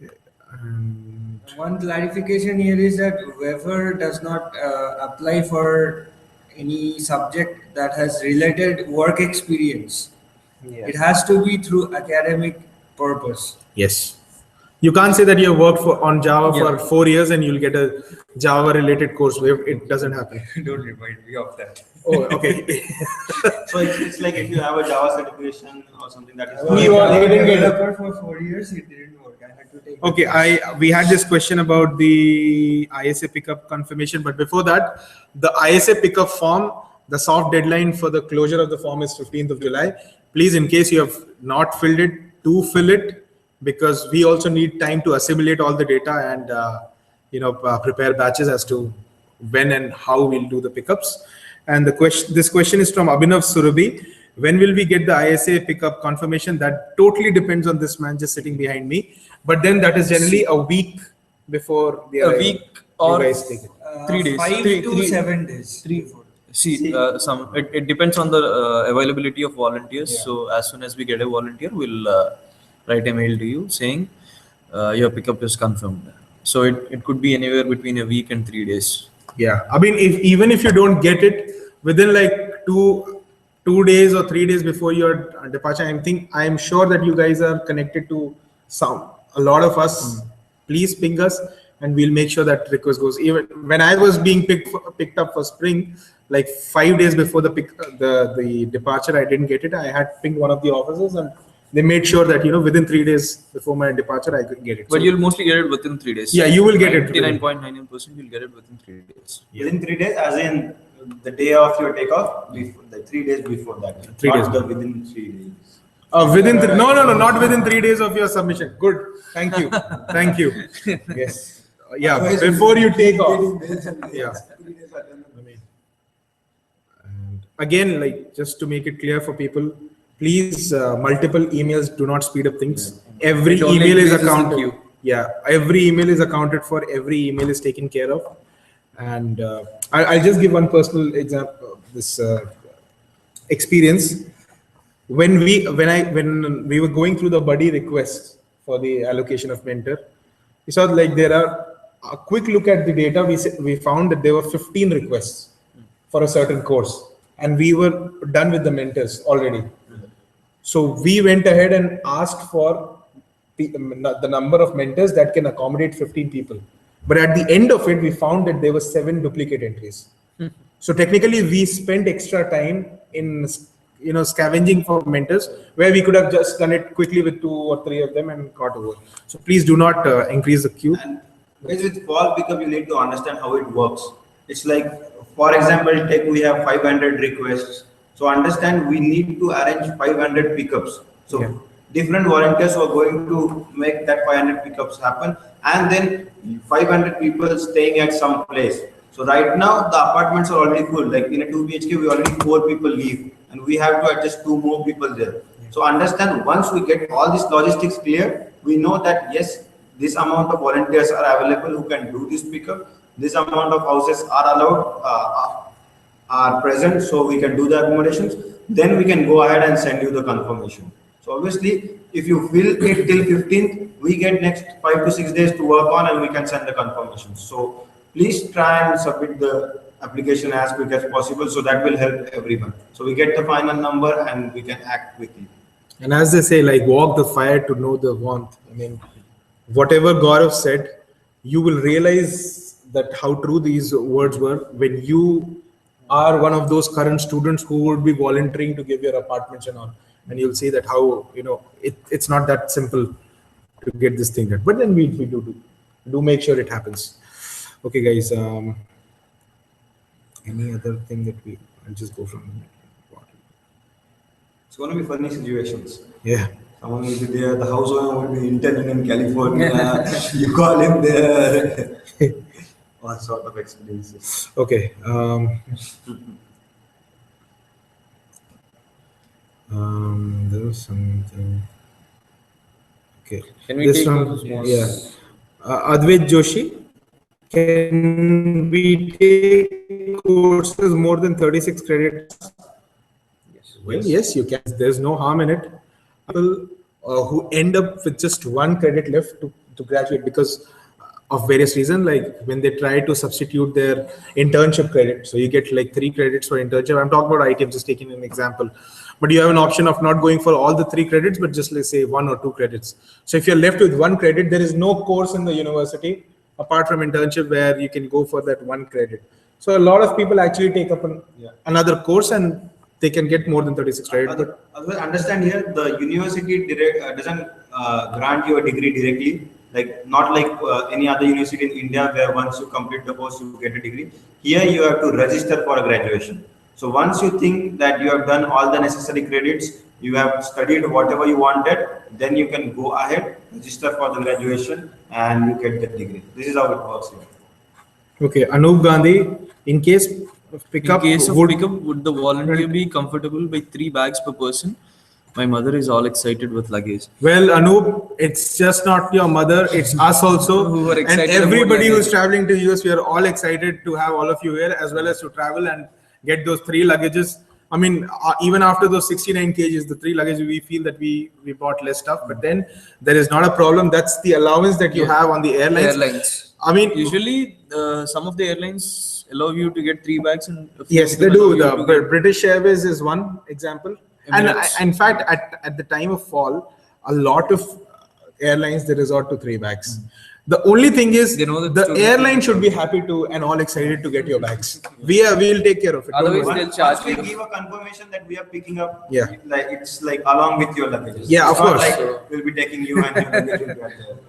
[SPEAKER 1] Okay. And
[SPEAKER 4] one clarification here is that waiver does not apply for any subject that has related work experience. It has to be through academic purpose.
[SPEAKER 1] Yes. You can't say that you have worked on Java
[SPEAKER 2] Yeah.
[SPEAKER 1] for 4 years and you'll get a Java related course. It doesn't happen.
[SPEAKER 4] Don't remind me of that.
[SPEAKER 1] Oh, okay.
[SPEAKER 3] So it's like if you have a Java certification or something that is.
[SPEAKER 1] He didn't get it.
[SPEAKER 4] developer for 4 years. It didn't work. I had to take.
[SPEAKER 1] Okay, we had this question about the ISA pickup confirmation, but before that, the ISA pickup form, the soft deadline for the closure of the form is 15th of July. Please, in case you have not filled it, do fill it, because we also need time to assimilate all the data and prepare batches as to when and how we'll do the pickups. And this question is from Abhinav Surabhi. When will we get the ISA pickup confirmation? That totally depends on this man just sitting behind me. But then that is generally a week before the
[SPEAKER 2] A week or
[SPEAKER 1] you guys take it.
[SPEAKER 2] 3 days.
[SPEAKER 4] 5 to 7 days.
[SPEAKER 2] See, it depends on the availability of volunteers. So as soon as we get a volunteer, we'll write a mail to you saying your pickup is confirmed. So it could be anywhere between a week and 3 days.
[SPEAKER 1] Yeah, I mean, even if you don't get it within like two days or 3 days before your departure, I'm sure that you guys are connected to a lot of us. Please ping us, and we'll make sure that request goes. Even when I was being picked up for spring, like 5 days before the departure, I didn't get it. I had pinged one of the officers, and they made sure that within 3 days before my departure I could get it.
[SPEAKER 2] But you'll mostly get it within 3 days.
[SPEAKER 1] Yeah, you will get it.
[SPEAKER 2] 99.99% you'll get it within 3 days.
[SPEAKER 3] Within 3 days, as in the day of your takeoff, before, the 3 days before that.
[SPEAKER 1] 3 days.
[SPEAKER 3] Not within 3 days.
[SPEAKER 1] No, not within 3 days of your submission. Good. Thank you. Thank you. Yes. Yeah, before you take off. Yeah. And again, like, just to make it clear for people, please, multiple emails do not speed up things. Every
[SPEAKER 2] It only
[SPEAKER 1] email is
[SPEAKER 2] increases the
[SPEAKER 1] accounted.
[SPEAKER 2] queue.
[SPEAKER 1] Yeah, every email is accounted for. Every email is taken care of. And I'll just give one personal example. This experience. When we were going through the buddy request for the allocation of mentor, we saw like there are a quick look at the data. We found that there were 15 requests for a certain course, and we were done with the mentors already. So we went ahead and asked for the number of mentors that can accommodate 15 people. But at the end of it, we found that there were 7 duplicate entries. So technically, we spent extra time in scavenging for mentors, where we could have just done it quickly with 2 or 3 of them and got over. So please do not increase the queue.
[SPEAKER 3] And with fall pickup, you need to understand how it works. It's like, for example, we have 500 requests. So understand, we need to arrange 500 pickups. So different volunteers are going to make that 500 pickups happen, and then 500 people staying at some place. So right now the apartments are already full. Like in a 2 BHK, we already 4 people leave, and we have to adjust 2 more people there. So understand, once we get all these logistics clear, we know that yes, this amount of volunteers are available who can do this pickup. This amount of houses are allowed, are present, so we can do the accommodations. Then we can go ahead and send you the confirmation. So obviously, if you fill it till 15th, we get next 5 to 6 days to work on, and we can send the confirmation. So please try and submit the application as quick as possible, so that will help everyone. So we get the final number and we can act quickly.
[SPEAKER 1] And as they say, like, walk the fire to know the warmth. I mean, whatever Gaurav said, you will realize that how true these words were when you are one of those current students who would be volunteering to give your apartments and all. And you'll see that how, it's not that simple to get this thing done. But then we do make sure it happens. Okay, guys. Any other thing that I'll just go from the bottom.
[SPEAKER 3] It's going to be funny situations.
[SPEAKER 1] Yeah.
[SPEAKER 3] Someone will be there, the house owner will be interning in California, you call him there. All sort of experiences.
[SPEAKER 1] Okay. There was something. Okay.
[SPEAKER 2] Can we take those more?
[SPEAKER 1] Yeah. Advait Joshi. Can we take courses more than 36 credits?
[SPEAKER 2] Yes.
[SPEAKER 1] Well, yes, you can. There's no harm in it. People who end up with just 1 credit left to graduate, because of various reasons, like when they try to substitute their internship credit. So you get like 3 credits for internship. I'm talking about IT, I'm just taking an example. But you have an option of not going for all the 3 credits, but just let's say 1 or 2 credits. So if you're left with 1 credit, there is no course in the university apart from internship where you can go for that 1 credit. So a lot of people actually take up another course and they can get more than 36 credits.
[SPEAKER 3] Otherwise, understand here, the university doesn't grant you a degree directly. Like not like any other university in India where once you complete the course you get a degree. Here you have to register for a graduation. So once you think that you have done all the necessary credits, you have studied whatever you wanted, then you can go ahead, register for the graduation, and you get the degree. This is how it works here.
[SPEAKER 1] Okay, Anup Gandhi, in case of pickup,
[SPEAKER 2] would the volunteer be comfortable by 3 bags per person? My mother is all excited with luggage.
[SPEAKER 1] Well, Anup, it's just not your mother, it's us also.
[SPEAKER 2] Who are
[SPEAKER 1] and
[SPEAKER 2] excited
[SPEAKER 1] everybody
[SPEAKER 2] about
[SPEAKER 1] who's traveling to US, we are all excited to have all of you here, as well as to travel and get those 3 luggages. I mean, even after those 69 kgs, the 3 luggage, we feel that we bought less stuff, but then there is not a problem. That's the allowance that you have on the airlines. I mean,
[SPEAKER 2] usually some of the airlines allow you to get 3 bags, and
[SPEAKER 1] yes, they do. The British Airways is one example. And in fact, at the time of fall, a lot of airlines, they resort to 3 bags. The only thing is, the airline should be happy to and all excited to get your bags. We'll take care of it.
[SPEAKER 2] Otherwise, they'll charge
[SPEAKER 3] you. Give a confirmation that we are picking up. Yeah. Like it's like along with your luggage.
[SPEAKER 1] Yeah, of course.
[SPEAKER 3] Like we'll be taking you and your luggage.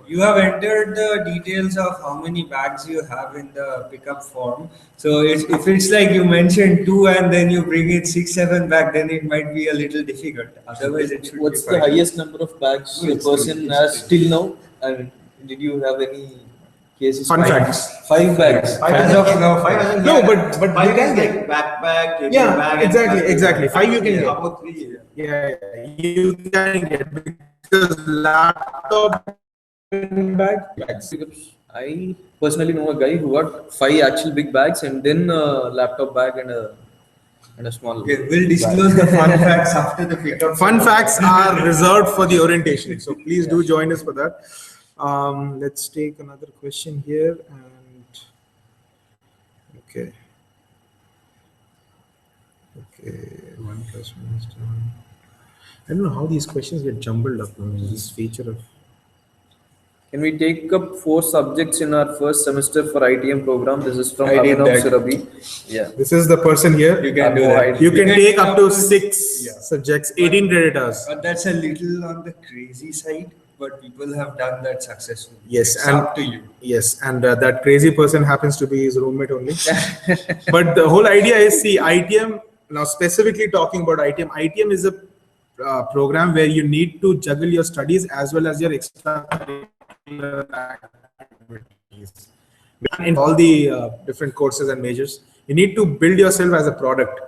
[SPEAKER 4] You have entered the details of how many bags you have in the pickup form. So if it's like you mentioned 2 and then you bring in 6, 7 bags, then it might be a little difficult. Otherwise, it should
[SPEAKER 2] What's
[SPEAKER 4] be fine.
[SPEAKER 2] the highest number of bags a person has till now? I mean, did you have any cases?
[SPEAKER 1] Fun facts.
[SPEAKER 2] 5 bags.
[SPEAKER 4] As of now, 5.
[SPEAKER 1] No, but
[SPEAKER 3] 5 is like backpack.
[SPEAKER 1] Yeah,
[SPEAKER 3] bag
[SPEAKER 1] exactly. 5 you can get.
[SPEAKER 3] About 3.
[SPEAKER 1] Yeah, you can get because laptop bags.
[SPEAKER 2] I personally know a guy who got 5 actual big bags and then a laptop bag and a small.
[SPEAKER 4] Okay, we'll disclose the fun facts after the pickup.
[SPEAKER 1] Fun facts are reserved for the orientation, so please do join us for that. Let's take another question here. And okay, 1 plus 1 is 2. I don't know how these questions get jumbled up. This feature of.
[SPEAKER 2] Can we take up 4 subjects in our first semester for ITM program? This is from Abhinav Surabhi. Yeah.
[SPEAKER 1] This is the person here.
[SPEAKER 4] You can do that.
[SPEAKER 1] You can take up to 6 subjects, 18 credit hours.
[SPEAKER 4] But that's a little on the crazy side. But people have done that successfully.
[SPEAKER 1] Yes,
[SPEAKER 4] it's
[SPEAKER 1] and
[SPEAKER 4] up to you.
[SPEAKER 1] Yes, and that crazy person happens to be his roommate only. But the whole idea is, see, ITM. Now, specifically talking about ITM, ITM is a program where you need to juggle your studies as well as your extracurricular activities. In all the different courses and majors, you need to build yourself as a product.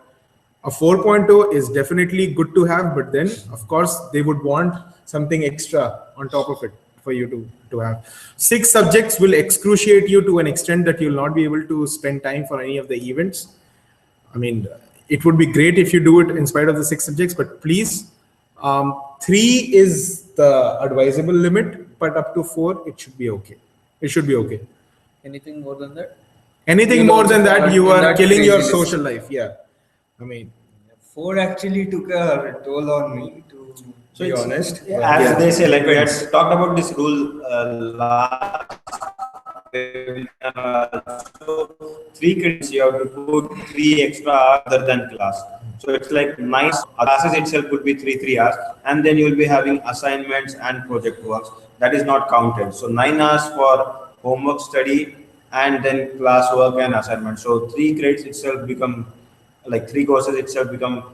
[SPEAKER 1] A 4.0 is definitely good to have, but then, of course, they would want something extra on top of it for you to have. 6 subjects will excruciate you to an extent that you'll not be able to spend time for any of the events. I mean, it would be great if you do it in spite of the 6 subjects, but please, 3 is the advisable limit, but up to 4, it should be okay. It should be okay.
[SPEAKER 2] Anything more than that?
[SPEAKER 1] Anything more than that, you are killing your social life. Yeah. I mean,
[SPEAKER 4] 4 actually took a toll on me, to be honest.
[SPEAKER 3] As they say, like we had talked about this rule last. So 3 credits you have to put 3 extra hours other than class. So it's like nice. Classes itself would be 3 hours, and then you will be having assignments and project works. That is not counted. So 9 hours for homework study and then class work and assignment. So 3 credits itself become like 3 courses itself become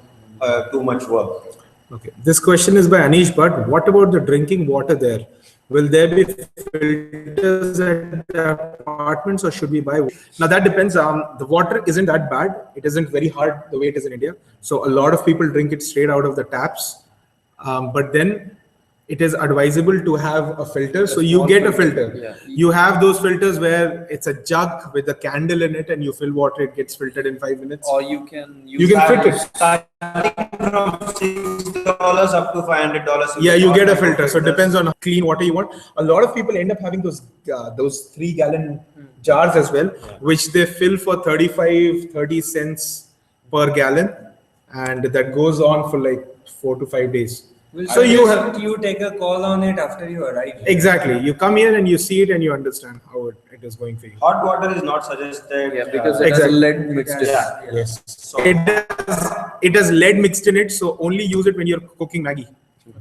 [SPEAKER 3] too much work.
[SPEAKER 1] Okay. This question is by Anish Bhatt. What about the drinking water there? Will there be filters at the apartments or should we buy? Now that depends. The water isn't that bad. It isn't very hard the way it is in India. So a lot of people drink it straight out of the taps. But then it is advisable to have a filter. So you
[SPEAKER 2] small
[SPEAKER 1] get a
[SPEAKER 2] filter,
[SPEAKER 1] filter.
[SPEAKER 2] yeah.
[SPEAKER 1] You have those filters where it's a jug with a candle in it and you fill water, it gets filtered in 5 minutes.
[SPEAKER 2] Or you can
[SPEAKER 1] You can fit it.
[SPEAKER 3] From $6 up to $500.
[SPEAKER 1] Yeah, you get a
[SPEAKER 3] All
[SPEAKER 1] filter. So it
[SPEAKER 3] filters.
[SPEAKER 1] depends on how clean water you want. A lot of people end up having those 3-gallon jars as well, which they fill for 30 cents per gallon, and that goes on for like 4 to 5 days.
[SPEAKER 4] So you take a call on it after you arrive.
[SPEAKER 1] Exactly. You come here and you see it and you understand how it is going for you.
[SPEAKER 3] Hot water is not suggested.
[SPEAKER 2] Yeah, because it has
[SPEAKER 1] Exactly.
[SPEAKER 2] lead mixed in it.
[SPEAKER 3] Yeah.
[SPEAKER 1] Yes.
[SPEAKER 3] So
[SPEAKER 1] It has lead mixed in it, so only use it when you're cooking Maggie.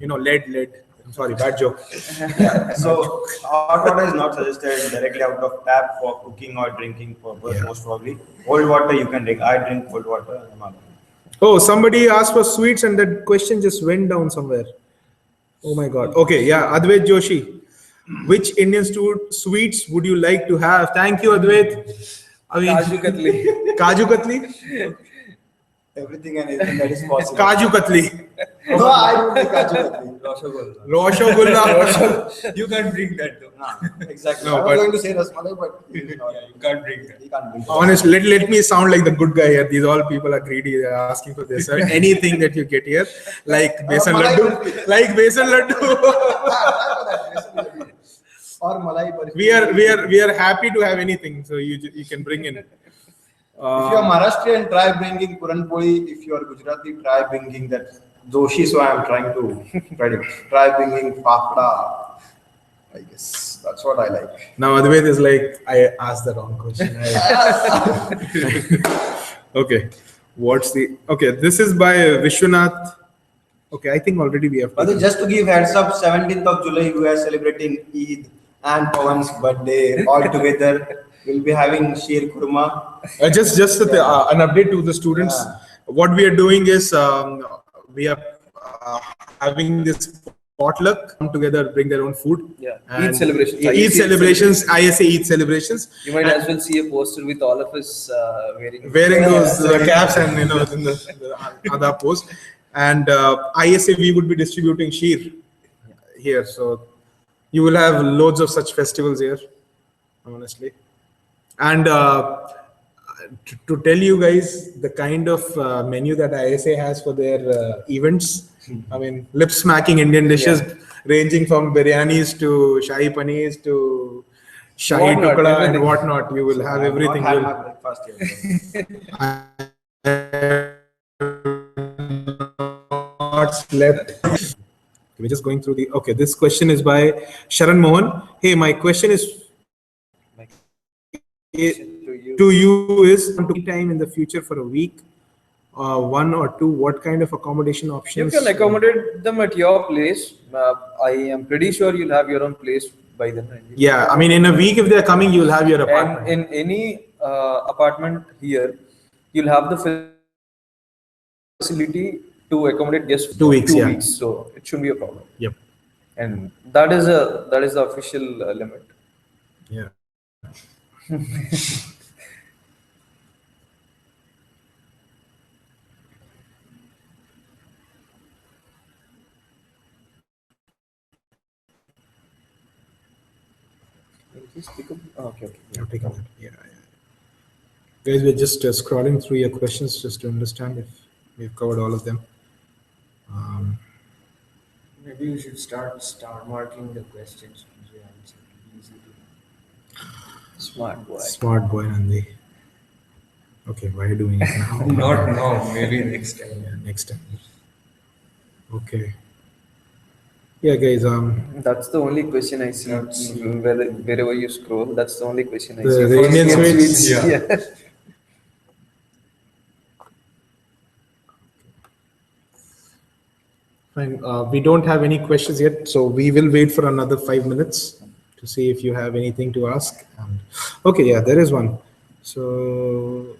[SPEAKER 1] You know, lead. I'm sorry, bad joke.
[SPEAKER 3] So hot water is not suggested directly out of tap for cooking or drinking purpose, most probably. Cold water you can drink. I drink cold water. I'm not-
[SPEAKER 1] Oh, somebody asked for sweets and that question just went down somewhere. Oh my God. Okay, yeah, Advait Joshi. Which Indian sweets would you like to have? Thank you, Advait. I mean,
[SPEAKER 2] Kaju Katli.
[SPEAKER 1] Kaju Katli?
[SPEAKER 5] Everything and anything that is possible.
[SPEAKER 1] Kaju Katli.
[SPEAKER 5] No, I don't like Kaju Katli.
[SPEAKER 1] Roshogulla.
[SPEAKER 4] You can't drink that though.
[SPEAKER 5] Exactly.
[SPEAKER 1] No,
[SPEAKER 5] I was
[SPEAKER 1] but-
[SPEAKER 5] going to say Rasmalai, but he did not.
[SPEAKER 4] You can't drink that.
[SPEAKER 5] He can't drink.
[SPEAKER 1] Honestly, let me sound like the good guy here. These all people are greedy. They're asking for this. Anything that you get here, like besan
[SPEAKER 5] Malai
[SPEAKER 1] laddu.
[SPEAKER 5] barfi.
[SPEAKER 1] Like besan laddu.
[SPEAKER 5] Or Malai barfi.
[SPEAKER 1] we are happy to have anything. So you can bring in.
[SPEAKER 5] If you are Maharashtrian, try bringing Puran Poli. If you are Gujarati, try bringing that Doshi. So I am trying to predict. Try bringing Fafda. I guess that's what I like.
[SPEAKER 1] Now Advait is like, I asked the wrong question. Okay. Okay, this is by Vishwanath. Okay, I think already we have.
[SPEAKER 3] But just to give heads up, 17th of July we are celebrating Eid and Pawan's birthday all together. We'll be having Sheer Kurma.
[SPEAKER 1] Just an update to the students. What we are doing is we are having this potluck, come together, bring their own food.
[SPEAKER 2] Yeah.
[SPEAKER 1] And
[SPEAKER 2] Eid celebrations.
[SPEAKER 1] Eid
[SPEAKER 2] ISA
[SPEAKER 1] celebrations, ISA Eid celebrations.
[SPEAKER 2] You might as well see a poster with all of us wearing
[SPEAKER 1] Those caps and in the other post. And ISA we would be distributing sheer here. So you will have loads of such festivals here, honestly. And to tell you guys the kind of menu that ISA has for their events, I mean, lip smacking Indian dishes ranging from biryanis to shahi paneers to shahi
[SPEAKER 2] Whatnot,
[SPEAKER 1] tukda and
[SPEAKER 2] everything.
[SPEAKER 1] whatnot. You will have everything.
[SPEAKER 3] Not had
[SPEAKER 1] You'll-
[SPEAKER 3] my breakfast yet.
[SPEAKER 1] Not slept. We're just going through the. Okay, this question is by Sharan Mohan. Hey, my question is to you is time in the future for a week, 1 or 2. What kind of accommodation
[SPEAKER 2] You
[SPEAKER 1] options?
[SPEAKER 2] can accommodate them at your place. I am pretty sure you'll have your own place by then.
[SPEAKER 1] Yeah, I mean, in a week, if they're coming, you'll have your apartment.
[SPEAKER 2] And in any apartment here, you'll have the facility to accommodate guests for
[SPEAKER 1] 2 weeks,
[SPEAKER 2] 2
[SPEAKER 1] yeah.
[SPEAKER 2] weeks. So it shouldn't be a problem.
[SPEAKER 1] Yep.
[SPEAKER 2] And that is the official limit.
[SPEAKER 1] Yeah.
[SPEAKER 2] Okay.
[SPEAKER 1] I'll take a look. Yeah. Guys, we're just scrolling through your questions just to understand if we've covered all of them.
[SPEAKER 4] Maybe you should start star marking the questions. Easy to-
[SPEAKER 2] Smart boy.
[SPEAKER 1] Smart boy, Nandi. Okay, why are you doing it now?
[SPEAKER 4] Not now, maybe next time.
[SPEAKER 1] Yeah, next time. Okay. Yeah, guys.
[SPEAKER 2] That's the only question I see. Wherever you scroll, that's the only question I
[SPEAKER 1] The-
[SPEAKER 2] see.
[SPEAKER 1] the
[SPEAKER 2] For
[SPEAKER 1] Indian
[SPEAKER 2] sweets,
[SPEAKER 1] sweets?
[SPEAKER 2] yeah.
[SPEAKER 1] Fine. We don't have any questions yet, so we will wait for another 5 minutes to see if you have anything to ask. And okay, yeah, there is one. So,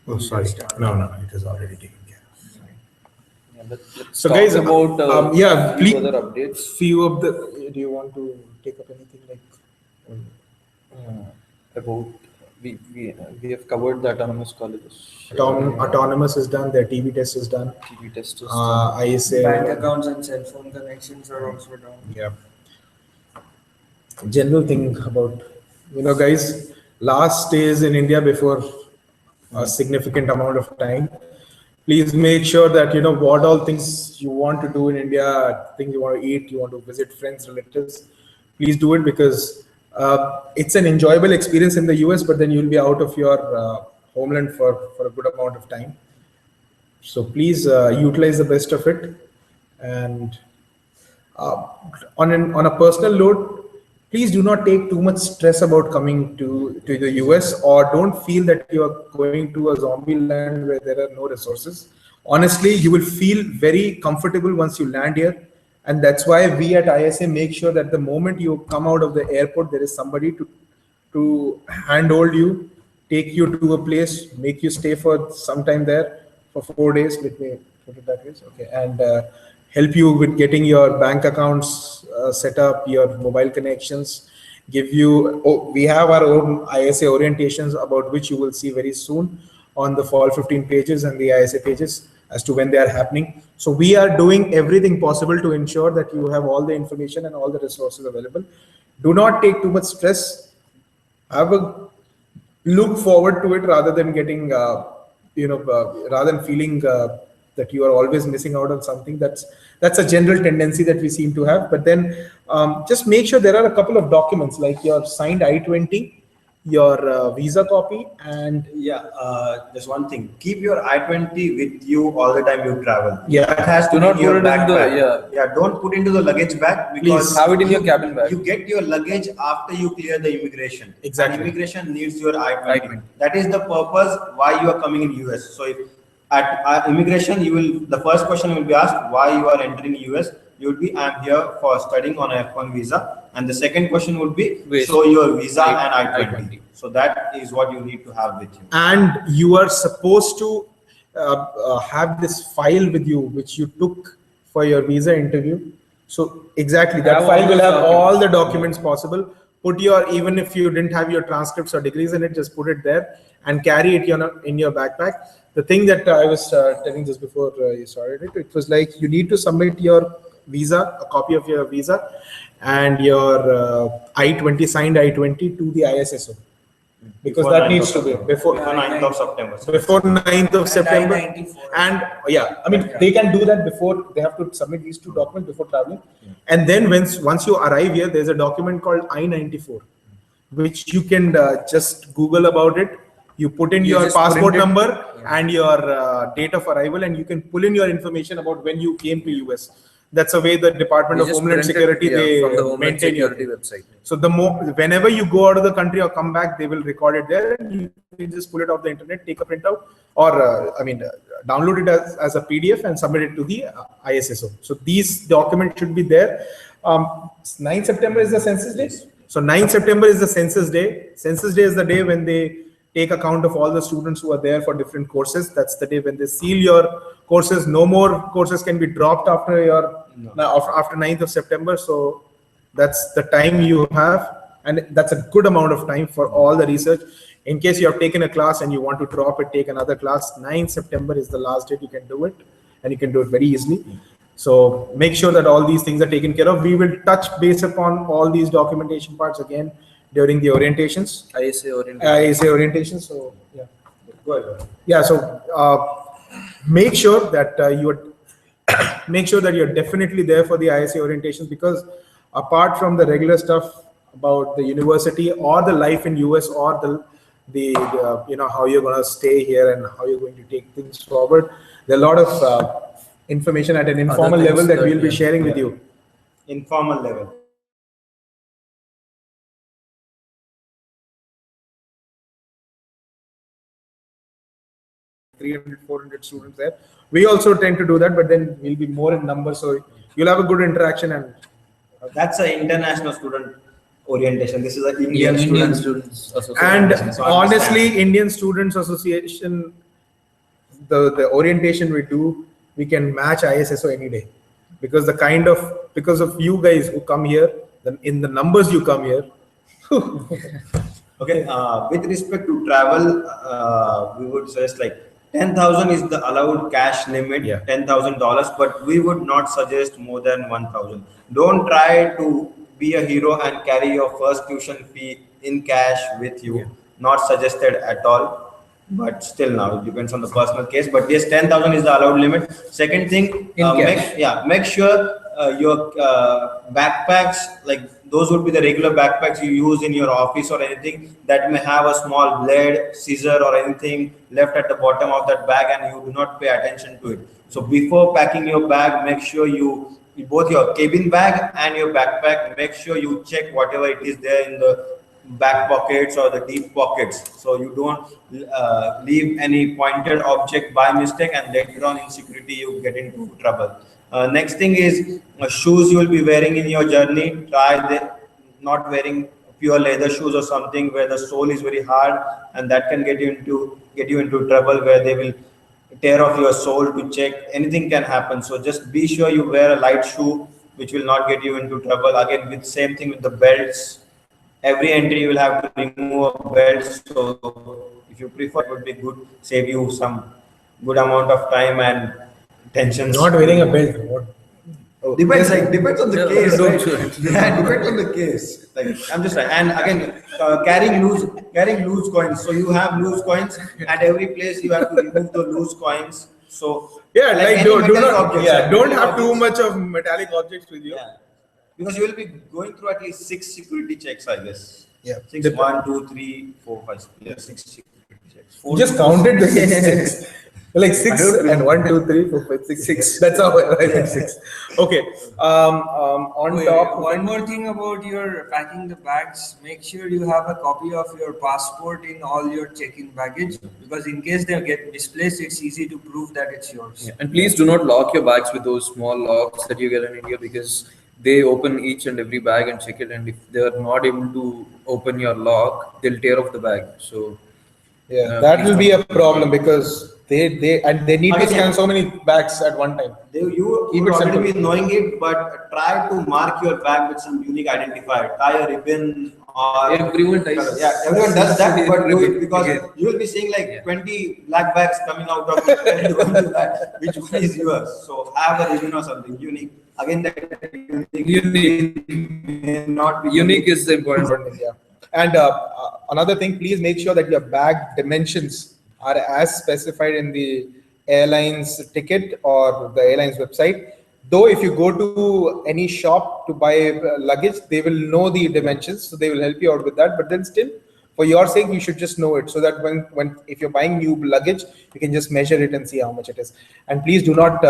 [SPEAKER 1] oh, sorry. No, it is already taken care of.
[SPEAKER 2] Yeah, let's
[SPEAKER 1] So,
[SPEAKER 2] talk
[SPEAKER 1] guys,
[SPEAKER 2] about
[SPEAKER 1] yeah,
[SPEAKER 2] few
[SPEAKER 1] please.
[SPEAKER 2] other updates.
[SPEAKER 1] Few of the. Do you want to take up anything like?
[SPEAKER 2] About we have covered the autonomous colleges.
[SPEAKER 1] Autonomous is done. Their TB test is done.
[SPEAKER 2] TB test is
[SPEAKER 1] ISA.
[SPEAKER 4] Bank accounts and cell phone connections are also done.
[SPEAKER 1] Yeah. General thing about, guys, last days in India before a significant amount of time. Please make sure that what all things you want to do in India, things you want to eat, you want to visit friends, relatives. Please do it, because it's an enjoyable experience in the US, but then you'll be out of your homeland for a good amount of time. So please utilize the best of it. And on a personal note, please do not take too much stress about coming to the US, or don't feel that you are going to a zombie land where there are no resources. Honestly, you will feel very comfortable once you land here. And that's why we at ISA make sure that the moment you come out of the airport, there is somebody to handhold you, take you to a place, make you stay for some time there for 4 days. Let me put it that way. Okay. And help you with getting your bank accounts set up, your mobile connections, give you, we have our own ISA orientations about which you will see very soon on the Fall 15 pages and the ISA pages as to when they are happening. So we are doing everything possible to ensure that you have all the information and all the resources available. Do not take too much stress. Look forward to it rather than getting, rather than feeling that you are always missing out on something. That's a general tendency that we seem to have. But then just make sure there are a couple of documents like your signed I-20, your visa copy, and
[SPEAKER 3] just one thing, keep your I-20 with you all the time you travel.
[SPEAKER 1] Yeah,
[SPEAKER 3] that has to
[SPEAKER 2] do
[SPEAKER 3] be
[SPEAKER 2] not
[SPEAKER 3] in your
[SPEAKER 2] put it in
[SPEAKER 3] backpack. Don't put into the luggage bag, because
[SPEAKER 2] Please have it in your cabin bag.
[SPEAKER 3] You get your luggage after you clear the immigration.
[SPEAKER 1] Exactly.
[SPEAKER 3] And immigration needs your I-20. That is the purpose why you are coming in US. So if at immigration, the first question will be asked why you are entering US. You would be, I'm here for studying on a F1 visa. And the second question would be, show your visa and I-20. So that is what you need to have with you.
[SPEAKER 1] And you are supposed to have this file with you, which you took for your visa interview. So exactly, that file will have all the documents possible. Put even if you didn't have your transcripts or degrees in it, just put it there and carry it in your backpack. The thing that I was telling just before you started it was like, you need to submit your visa, a copy of your visa, and your I-20, signed I-20 to the ISSO. Because before that needs to be before
[SPEAKER 3] 9th of September.
[SPEAKER 1] Before 9th of September. And they can do that before. They have to submit these two documents before traveling. And then once you arrive here, there's a document called I-94, which you can just Google about it. You put in your passport number and your date of arrival, and you can pull in your information about when you came to US. That's the way the Department of Homeland Security, they maintain your website. So whenever you go out of the country or come back, they will record it there, and you can just pull it off the internet, take a printout, or download it as a PDF and submit it to the ISSO. So these documents should be there. 9th September is the census day. So 9th September is the census day. Census day is the day when they take account of all the students who are there for different courses. That's the day when they seal your courses. No more courses can be dropped after after 9th of September. So that's the time you have, and that's a good amount of time for all the research. In case you have taken a class and you want to drop it, take another class, 9th September is the last date you can do it, and you can do it very easily. So make sure that all these things are taken care of. We will touch base upon all these documentation parts again during the orientations. ISA orientation. So yeah, go ahead. Yeah. So make sure that you're definitely there for the ISA orientations, because apart from the regular stuff about the university or the life in US or the how you're going to stay here and how you're going to take things forward, there are a lot of information at an informal level that we'll be sharing with you.
[SPEAKER 3] Informal level.
[SPEAKER 1] $300, $400 students there. We also tend to do that, but then we'll be more in numbers, so you'll have a good interaction. And
[SPEAKER 3] that's an international student orientation. This is an Indian Students Association.
[SPEAKER 1] And so honestly, Indian Students Association, the orientation we do, we can match ISSO any day, because because of you guys who come here, in the numbers you come here,
[SPEAKER 3] Okay, with respect to travel, we would suggest like 10,000 is the allowed cash limit,
[SPEAKER 1] Yeah.
[SPEAKER 3] $10,000, but we would not suggest more than 1,000. Don't try to be a hero and carry your first tuition fee in cash with you.
[SPEAKER 1] Yeah.
[SPEAKER 3] Not suggested at all. But still, now it depends on the personal case. But yes, 10,000 is the allowed limit. Second thing,
[SPEAKER 1] In cash.
[SPEAKER 3] make sure your backpacks, like those would be the regular backpacks you use in your office or anything, that may have a small blade, scissor or anything left at the bottom of that bag, and you do not pay attention to it. So before packing your bag, make sure you both your cabin bag and your backpack, make sure you check whatever it is there in the back pockets or the deep pockets, so you don't leave any pointed object by mistake, and later on in security you get into trouble. Next thing is shoes you will be wearing in your journey. Try not wearing pure leather shoes or something where the sole is very hard, and that can get you into trouble, where they will tear off your sole to check. Anything can happen, so just be sure you wear a light shoe which will not get you into trouble. Again, with same thing with the belts. Every entry you will have to remove a belt, so if you prefer, it would be good, save you some good amount of time and tensions.
[SPEAKER 1] Not wearing a belt. What?
[SPEAKER 5] Depends on the case,
[SPEAKER 2] don't
[SPEAKER 5] right?
[SPEAKER 2] show it.
[SPEAKER 5] Yeah, depends on the case.
[SPEAKER 3] Like, I'm just like, and again, carrying loose coins. So you have loose coins at every place. You have to remove the loose coins. So
[SPEAKER 1] Yeah, like
[SPEAKER 3] any
[SPEAKER 1] do
[SPEAKER 3] metallic
[SPEAKER 1] not.
[SPEAKER 3] objects,
[SPEAKER 1] Yeah,
[SPEAKER 3] like
[SPEAKER 1] don't
[SPEAKER 3] metallic
[SPEAKER 1] have too
[SPEAKER 3] objects.
[SPEAKER 1] much of metallic objects with you.
[SPEAKER 3] Yeah. Because you will be going through at least 6 security checks, I guess.
[SPEAKER 1] Yeah.
[SPEAKER 3] 6, 1, 2, 3, 4, 5. Yeah, 6 security checks.
[SPEAKER 1] You just counted the six. Like 6 and 1, 2, 3, 4, 5, 6, 6. That's how I like 6. Okay. On
[SPEAKER 4] Wait,
[SPEAKER 1] top.
[SPEAKER 4] one more thing about your packing the bags, make sure you have a copy of your passport in all your check-in baggage, because in case they get misplaced, it's easy to prove that it's yours.
[SPEAKER 2] Yeah. And please do not lock your bags with those small locks that you get in India, because they open each and every bag and check it, and if they are not able to open your lock, they'll tear off the bag. So
[SPEAKER 1] Yeah, that will be a problem because they need to
[SPEAKER 3] Again,
[SPEAKER 1] scan so many bags at one time.
[SPEAKER 3] You
[SPEAKER 1] Keep
[SPEAKER 3] would
[SPEAKER 1] it
[SPEAKER 3] already
[SPEAKER 1] simple.
[SPEAKER 3] be knowing it, but try to mark your bag with some unique identifier. Tie a ribbon or
[SPEAKER 2] everyone ties.
[SPEAKER 3] yeah, everyone does that, but do it because
[SPEAKER 2] Okay.
[SPEAKER 3] you will be seeing like
[SPEAKER 2] Yeah.
[SPEAKER 3] 20 black bags coming out of it. And you want to that, which one is yours? So have a ribbon or something unique. Again, that
[SPEAKER 2] Unique.
[SPEAKER 3] may not be
[SPEAKER 2] Unique is the important part.
[SPEAKER 1] Yeah. And another thing, please make sure that your bag dimensions are as specified in the airline's ticket or the airline's website. Though if you go to any shop to buy luggage, they will know the dimensions, so they will help you out with that. But then still, for your sake, you should just know it, so that when if you're buying new luggage, you can just measure it and see how much it is. And please do not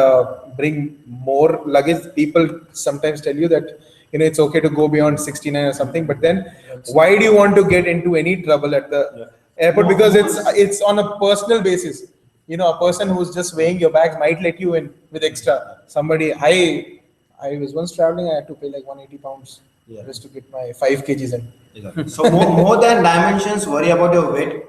[SPEAKER 1] bring more luggage. People sometimes tell you that it's okay to go beyond 69 or something, but then why do you want to get into any trouble at the airport? Because it's on a personal basis. A person who's just weighing your bags might let you in with extra. Somebody, I was once traveling, I had to pay like 180 pounds just to get my 5 kgs in.
[SPEAKER 3] Exactly. So more than dimensions, worry about your weight.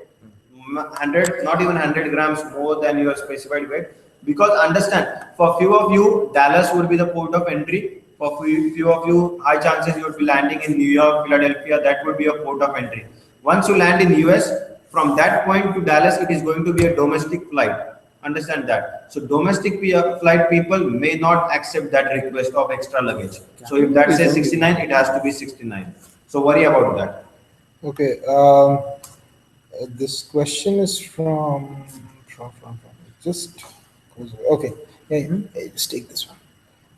[SPEAKER 3] 100, not even 100 grams more than your specified weight. Because understand, for few of you, Dallas would be the port of entry. For few of you, high chances you would be landing in New York, Philadelphia. That would be a port of entry. Once you land in US, from that point to Dallas, it is going to be a domestic flight. Understand that. So domestic flight people may not accept that request of extra luggage. So if that says 69, it has to be 69. So worry about that.
[SPEAKER 1] Okay. This question is from just okay. Yeah, just take this one.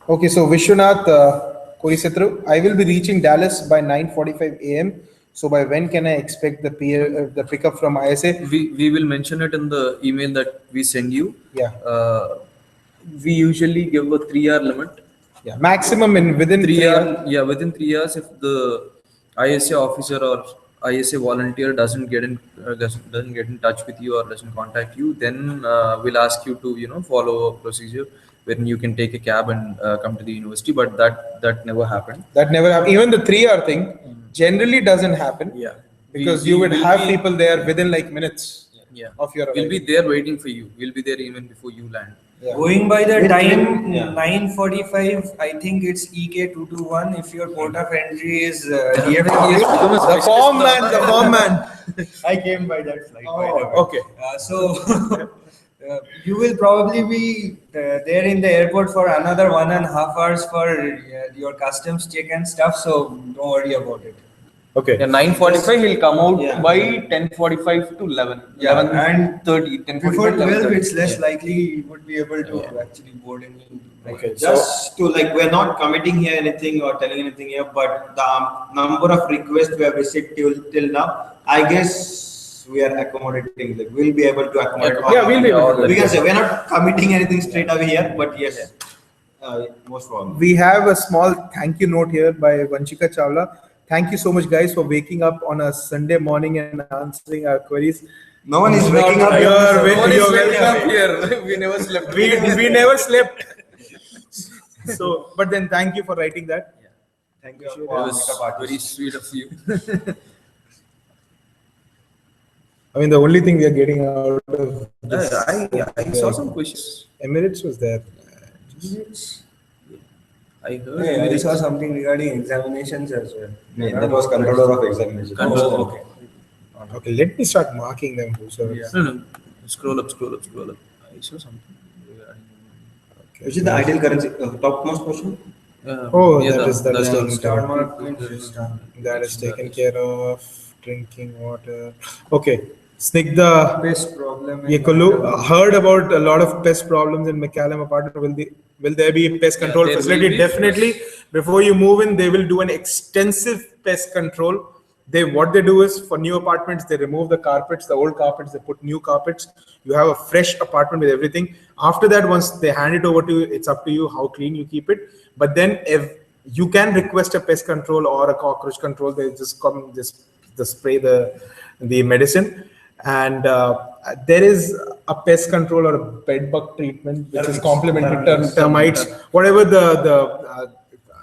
[SPEAKER 1] Okay, so Vishwanath Kurisetru, I will be reaching Dallas by 9:45 a.m. So by when can I expect the pickup from ISA?
[SPEAKER 2] We will mention it in the email that we send you.
[SPEAKER 1] Yeah.
[SPEAKER 2] We usually give a 3-hour limit.
[SPEAKER 1] Yeah, maximum within 3 hours.
[SPEAKER 2] Yeah, within 3 hours, if the ISA officer or ISA volunteer doesn't get in touch with you or doesn't contact you, then we'll ask you to follow a procedure when you can take a cab and come to the university. But that never happened.
[SPEAKER 1] That never happened. Even the 3-hour thing generally doesn't happen.
[SPEAKER 2] Yeah,
[SPEAKER 1] because you would have people there within like minutes.
[SPEAKER 2] Yeah,
[SPEAKER 1] of your
[SPEAKER 2] we'll be
[SPEAKER 1] arrival.
[SPEAKER 2] there waiting for you. We'll be there even before you land.
[SPEAKER 4] Going by the time,
[SPEAKER 3] Yeah.
[SPEAKER 4] 9:45, I think it's EK221. If your port of entry is here,
[SPEAKER 1] The form man.
[SPEAKER 5] I came by that flight. by the way.
[SPEAKER 1] Okay.
[SPEAKER 4] so you will probably be there in the airport for another 1.5 hours for your customs check and stuff. So don't worry about it.
[SPEAKER 1] Okay.
[SPEAKER 2] Yeah, 9:45 he'll come out
[SPEAKER 3] Yeah.
[SPEAKER 2] by 10:45 to 11.
[SPEAKER 4] Yeah,
[SPEAKER 2] 11:30. 10:45,
[SPEAKER 4] Before 12,
[SPEAKER 2] 11:30.
[SPEAKER 4] it's less likely you would be able to actually board in.
[SPEAKER 1] Okay.
[SPEAKER 3] Just to like, we're not committing here anything or telling anything here, but the number of requests we have received till now, I guess we are accommodating. Like, we'll be able to accommodate.
[SPEAKER 1] Yeah, we'll be able to.
[SPEAKER 3] We can say we're not committing anything straight away here, but yes, most probably.
[SPEAKER 1] We have a small thank you note here by Vanchika Chawla. Thank you so much, guys, for waking up on a Sunday morning and answering our queries.
[SPEAKER 3] No one is waking up.
[SPEAKER 1] You're
[SPEAKER 2] You're waking up
[SPEAKER 1] welcome.
[SPEAKER 2] here. We never slept.
[SPEAKER 1] We never slept. So, but then thank you for writing that.
[SPEAKER 3] Thank you.
[SPEAKER 2] It was very sweet of you.
[SPEAKER 1] I mean, the only thing we are getting out of this,
[SPEAKER 2] I saw some questions.
[SPEAKER 1] Emirates was there.
[SPEAKER 2] I heard.
[SPEAKER 4] Yeah, I saw something regarding examinations as well.
[SPEAKER 3] Yeah, that was controller of examination.
[SPEAKER 2] Control.
[SPEAKER 4] Okay.
[SPEAKER 1] Okay, let me start marking them. Whosoever.
[SPEAKER 2] No. Scroll up. I saw something regarding.
[SPEAKER 3] Which is the ideal currency? Topmost question?
[SPEAKER 1] Oh, that is taken care of.
[SPEAKER 4] Star mark means star.
[SPEAKER 1] That is taken care of. Drinking water. Okay, Snigdha
[SPEAKER 4] Best problem.
[SPEAKER 1] Yekulu heard about a lot of pest problems in McCallum apartment. Will there be a pest control
[SPEAKER 2] there will
[SPEAKER 1] facility?
[SPEAKER 2] be.
[SPEAKER 1] Definitely. Before you move in, they will do an extensive pest control. What they do is, for new apartments, they remove the carpets, the old carpets, they put new carpets. You have a fresh apartment with everything. After that, once they hand it over to you, it's up to you how clean you keep it. But then if you can request a pest control or a cockroach control, they just come, just spray the medicine. And there is a pest control or a bed bug treatment, which is complementary termites, whatever the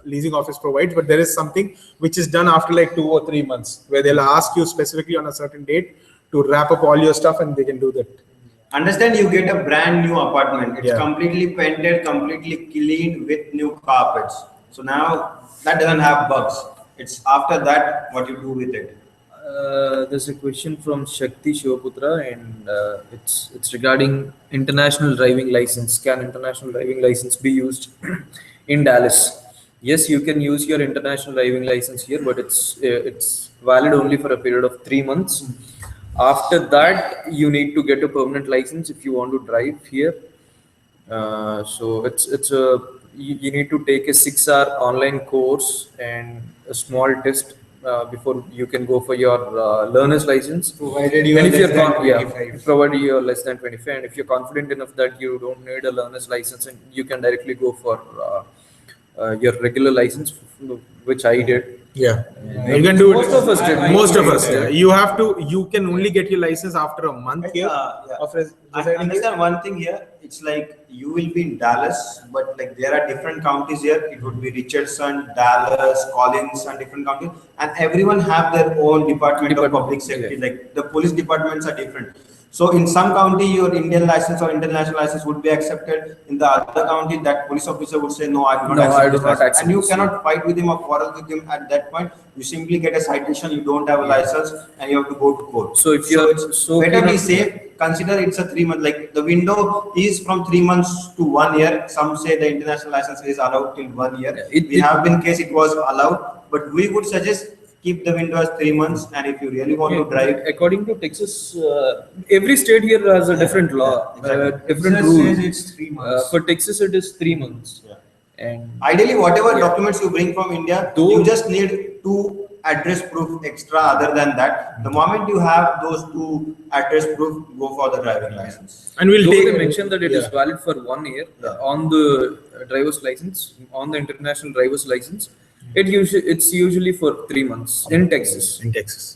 [SPEAKER 1] leasing office provides. But there is something which is done after like 2 or 3 months, where they'll ask you specifically on a certain date to wrap up all your stuff, and they can do that.
[SPEAKER 3] Understand, you get a brand new apartment. It's
[SPEAKER 1] Yeah.
[SPEAKER 3] completely painted, completely cleaned with new carpets. So now that doesn't have bugs. It's after that what you do with it.
[SPEAKER 2] There's a question from Shakti Shivaputra, and it's regarding international driving license. Can international driving license be used in Dallas? Yes, you can use your international driving license here, but it's valid only for a period of 3 months. After that, you need to get a permanent license if you want to drive here. So you need to take a 6-hour online course and a small test before you can go for your learner's license.
[SPEAKER 4] Provided you
[SPEAKER 2] And
[SPEAKER 4] are
[SPEAKER 2] if you're
[SPEAKER 4] less than 25.
[SPEAKER 2] provided you're less than 25, and if you're confident enough that you don't need a learner's license, and you can directly go for your regular license, which I did.
[SPEAKER 1] Yeah, you can do it.
[SPEAKER 2] Most of us did.
[SPEAKER 1] Most of us. You can only get your license after a month here.
[SPEAKER 3] Yeah.
[SPEAKER 1] Of
[SPEAKER 3] I
[SPEAKER 1] residing here.
[SPEAKER 3] understand one thing here. It's like you will be in Dallas, but like there are different counties here. It would be Richardson, Dallas, Collins, and different counties, and everyone have their own department of public safety.
[SPEAKER 2] yeah.
[SPEAKER 3] Like the police departments are different. So in some county, your Indian license or international license would be accepted. In the other county, that police officer would say, "No, I do not
[SPEAKER 2] No,
[SPEAKER 3] accept
[SPEAKER 2] I do
[SPEAKER 3] this
[SPEAKER 2] not
[SPEAKER 3] license."
[SPEAKER 2] accept
[SPEAKER 3] And you
[SPEAKER 2] this.
[SPEAKER 3] cannot fight with him or quarrel with him at that point. You simply get a citation. You don't have a license, and you have to go to court.
[SPEAKER 2] So if you're
[SPEAKER 3] Better be
[SPEAKER 2] keen on-
[SPEAKER 3] safe. Consider it's a 3 month. Like the window is from 3 months to 1 year. Some say the international license is allowed till 1 year.
[SPEAKER 2] Yeah,
[SPEAKER 3] We have been case it was allowed, but we would suggest keep the window as 3 months. And if you really want to drive,
[SPEAKER 2] According to Texas, every state here has a different law, different
[SPEAKER 4] Texas
[SPEAKER 2] rule.
[SPEAKER 4] says it's 3 months.
[SPEAKER 2] For Texas, it is 3 months.
[SPEAKER 3] Yeah.
[SPEAKER 2] And
[SPEAKER 3] ideally, whatever documents you bring from India,
[SPEAKER 2] Though-
[SPEAKER 3] you just need 2 address proof extra. Other than that, the moment you have those 2 address proof, go for the driving license.
[SPEAKER 1] And we'll
[SPEAKER 2] though
[SPEAKER 1] take.
[SPEAKER 2] they mentioned that it is valid for 1 year on the driver's license, on the international driver's license, it's usually for 3 months in Texas.
[SPEAKER 1] In Texas.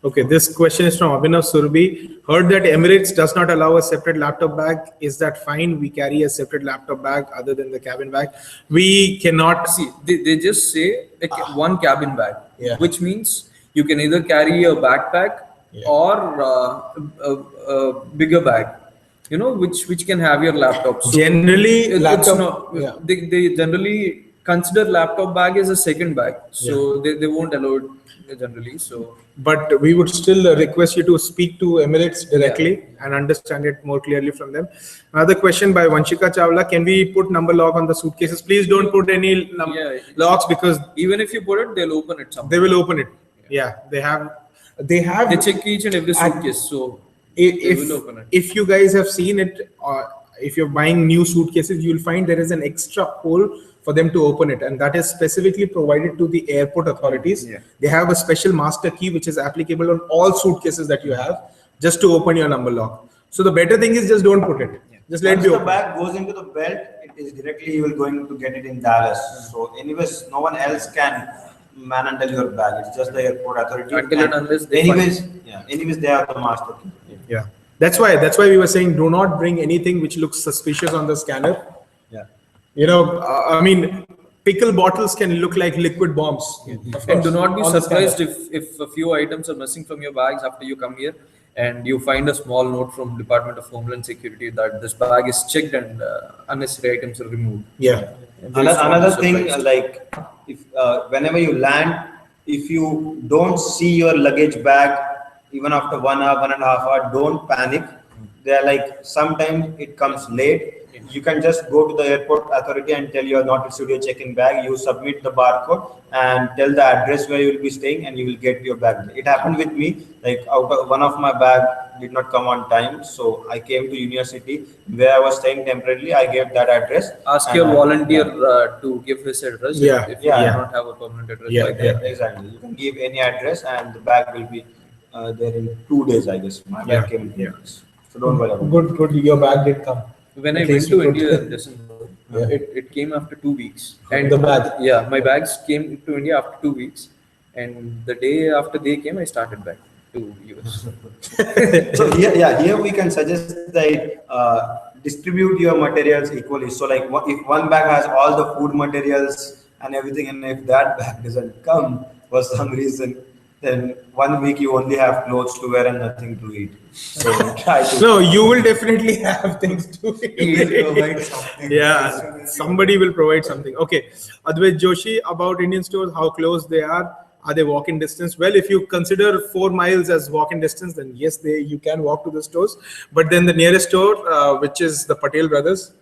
[SPEAKER 1] Okay, this question is from Abhinav Surbi. Heard that Emirates does not allow a separate laptop bag. Is that fine? We carry a separate laptop bag other than the cabin bag. We cannot.
[SPEAKER 2] See, they just say one cabin bag,
[SPEAKER 1] Yeah.
[SPEAKER 2] which means you can either carry a backpack or a bigger bag. you know, which can have your laptop. So
[SPEAKER 1] Generally,
[SPEAKER 2] it's
[SPEAKER 1] laptop.
[SPEAKER 2] not,
[SPEAKER 1] Yeah.
[SPEAKER 2] they generally consider laptop bag as a second bag, so they won't allow it generally. So
[SPEAKER 1] But we would still request you to speak to Emirates directly and understand it more clearly from them. Another question by Vanshika Chawla: can we put number lock on the suitcases? Please don't put any locks, because
[SPEAKER 2] even if you put it, they'll open it somehow.
[SPEAKER 1] they will open it. Yeah, they have.
[SPEAKER 2] They check each and every suitcase, so they will open it.
[SPEAKER 1] If you guys have seen it, if you're buying new suitcases, you'll find there is an extra hole for them to open it, and that is specifically provided to the airport authorities. They have a special master key which is applicable on all suitcases that you have, just to open your number lock. So the better thing is just don't put it. Just let it
[SPEAKER 3] Once
[SPEAKER 1] be
[SPEAKER 3] the
[SPEAKER 1] open.
[SPEAKER 3] bag goes into the belt, it is directly you will going to get it in Dallas. So anyways, no one else can manhandle your bag. It's just the airport authority.
[SPEAKER 2] Until and unless they
[SPEAKER 3] anyways, they are the master key.
[SPEAKER 1] Yeah, that's why we were saying do not bring anything which looks suspicious on the scanner.
[SPEAKER 3] Yeah.
[SPEAKER 1] You know, I mean, pickle bottles can look like liquid bombs.
[SPEAKER 2] And do not be
[SPEAKER 1] on the
[SPEAKER 2] surprised
[SPEAKER 1] scanner.
[SPEAKER 2] if a few items are missing from your bags after you come here, and you find a small note from Department of Homeland Security that this bag is checked and unnecessary items are removed.
[SPEAKER 1] Yeah.
[SPEAKER 2] And there is not
[SPEAKER 3] Another
[SPEAKER 2] a
[SPEAKER 3] thing,
[SPEAKER 2] surprise.
[SPEAKER 3] like if whenever you land, if you don't see your luggage bag even after 1 hour, 1.5 hours, don't panic. They're like sometimes it comes late. You can just go to the airport authority and tell you are not received your check-in bag. You submit the barcode and tell the address where you will be staying, and you will get your bag. It happened with me. Like one of my bag did not come on time, so I came to university where I was staying temporarily. I gave that address.
[SPEAKER 2] Ask your volunteer to give his address.
[SPEAKER 1] Yeah.
[SPEAKER 2] If you do not have a permanent address.
[SPEAKER 1] Yeah,
[SPEAKER 2] like
[SPEAKER 1] yeah.
[SPEAKER 2] that.
[SPEAKER 3] Exactly. You can give any address, and the bag will be there in 2 days, I guess. My bag came in 2 days. So don't worry about it.
[SPEAKER 1] Good. Your bag did come.
[SPEAKER 2] When I
[SPEAKER 1] At
[SPEAKER 2] went
[SPEAKER 1] least
[SPEAKER 2] to
[SPEAKER 1] you could-
[SPEAKER 2] India in December, it came after 2 weeks. And
[SPEAKER 1] The bag?
[SPEAKER 2] Yeah, my bags came to India after 2 weeks. And the day after they came, I started back to US.
[SPEAKER 3] So here we can suggest that distribute your materials equally. So like if one bag has all the food materials and everything, and if that bag doesn't come for some reason, then 1 week you only have clothes to wear and nothing to eat. So try to.
[SPEAKER 1] No, you will definitely have things to
[SPEAKER 3] provide something.
[SPEAKER 1] Yeah, somebody will provide something. Okay, Advait Joshi, about Indian stores, how close they are. Are they walk-in distance? Well, if you consider 4 miles as walk-in distance, then yes, you can walk to the stores. But then the nearest store, which is the Patel Brothers,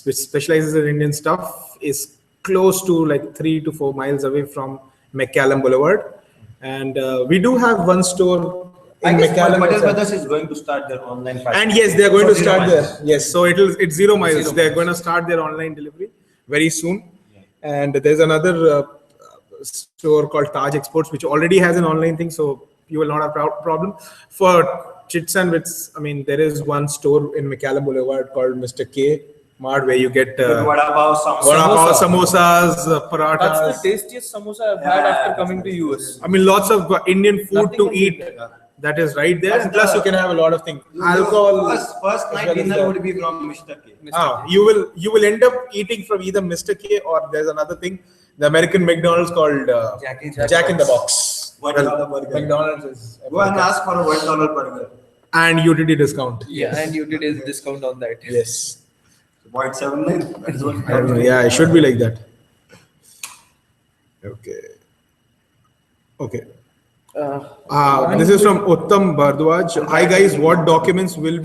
[SPEAKER 1] which specializes in Indian stuff, is close to like 3 to 4 miles away from McCallum Boulevard. And we do have one store
[SPEAKER 3] I
[SPEAKER 1] in
[SPEAKER 3] guess
[SPEAKER 1] McCallum.
[SPEAKER 3] Patel
[SPEAKER 1] itself.
[SPEAKER 3] Brothers is going to start their online fashion.
[SPEAKER 1] And yes, they are going
[SPEAKER 3] For
[SPEAKER 1] to
[SPEAKER 3] 0
[SPEAKER 1] start
[SPEAKER 3] miles.
[SPEAKER 1] there. Yes, so it's 0 miles.
[SPEAKER 2] 0
[SPEAKER 1] They're
[SPEAKER 2] miles.
[SPEAKER 1] going to start their online delivery very soon. And there's another store called Taj Exports, which already has an online thing, so you will not have problem. For Chits and Wits, I mean, there is one store in McCallum Boulevard called Mr. K Mart, where you get
[SPEAKER 3] Vada pav,
[SPEAKER 1] vada pav, samosas, parathas.
[SPEAKER 2] That's the tastiest samosa I've had after coming to US.
[SPEAKER 1] I mean, lots of Indian food
[SPEAKER 2] Nothing
[SPEAKER 1] to
[SPEAKER 2] can
[SPEAKER 1] eat.
[SPEAKER 2] beat that.
[SPEAKER 1] That is right there.
[SPEAKER 3] That's
[SPEAKER 1] And plus,
[SPEAKER 3] the-
[SPEAKER 1] you can have a lot of things. Alcohol.
[SPEAKER 3] First
[SPEAKER 1] as
[SPEAKER 3] night
[SPEAKER 1] well as
[SPEAKER 3] dinner
[SPEAKER 1] that.
[SPEAKER 3] would be from Mr. K.
[SPEAKER 1] You will end up eating from either Mr. K or there's another thing, the American McDonald's called Jack in the Box.
[SPEAKER 3] $1 burger.
[SPEAKER 1] McDonald's is
[SPEAKER 3] Go and ask for a $1 burger.
[SPEAKER 1] and UTD discount.
[SPEAKER 2] Yeah, and you did a discount on that.
[SPEAKER 1] Yes.
[SPEAKER 3] 0.79. That is what
[SPEAKER 1] I don't know. Yeah, it should be like that. Okay. Okay. This is from Uttam Bhardwaj. Hi guys, what documents will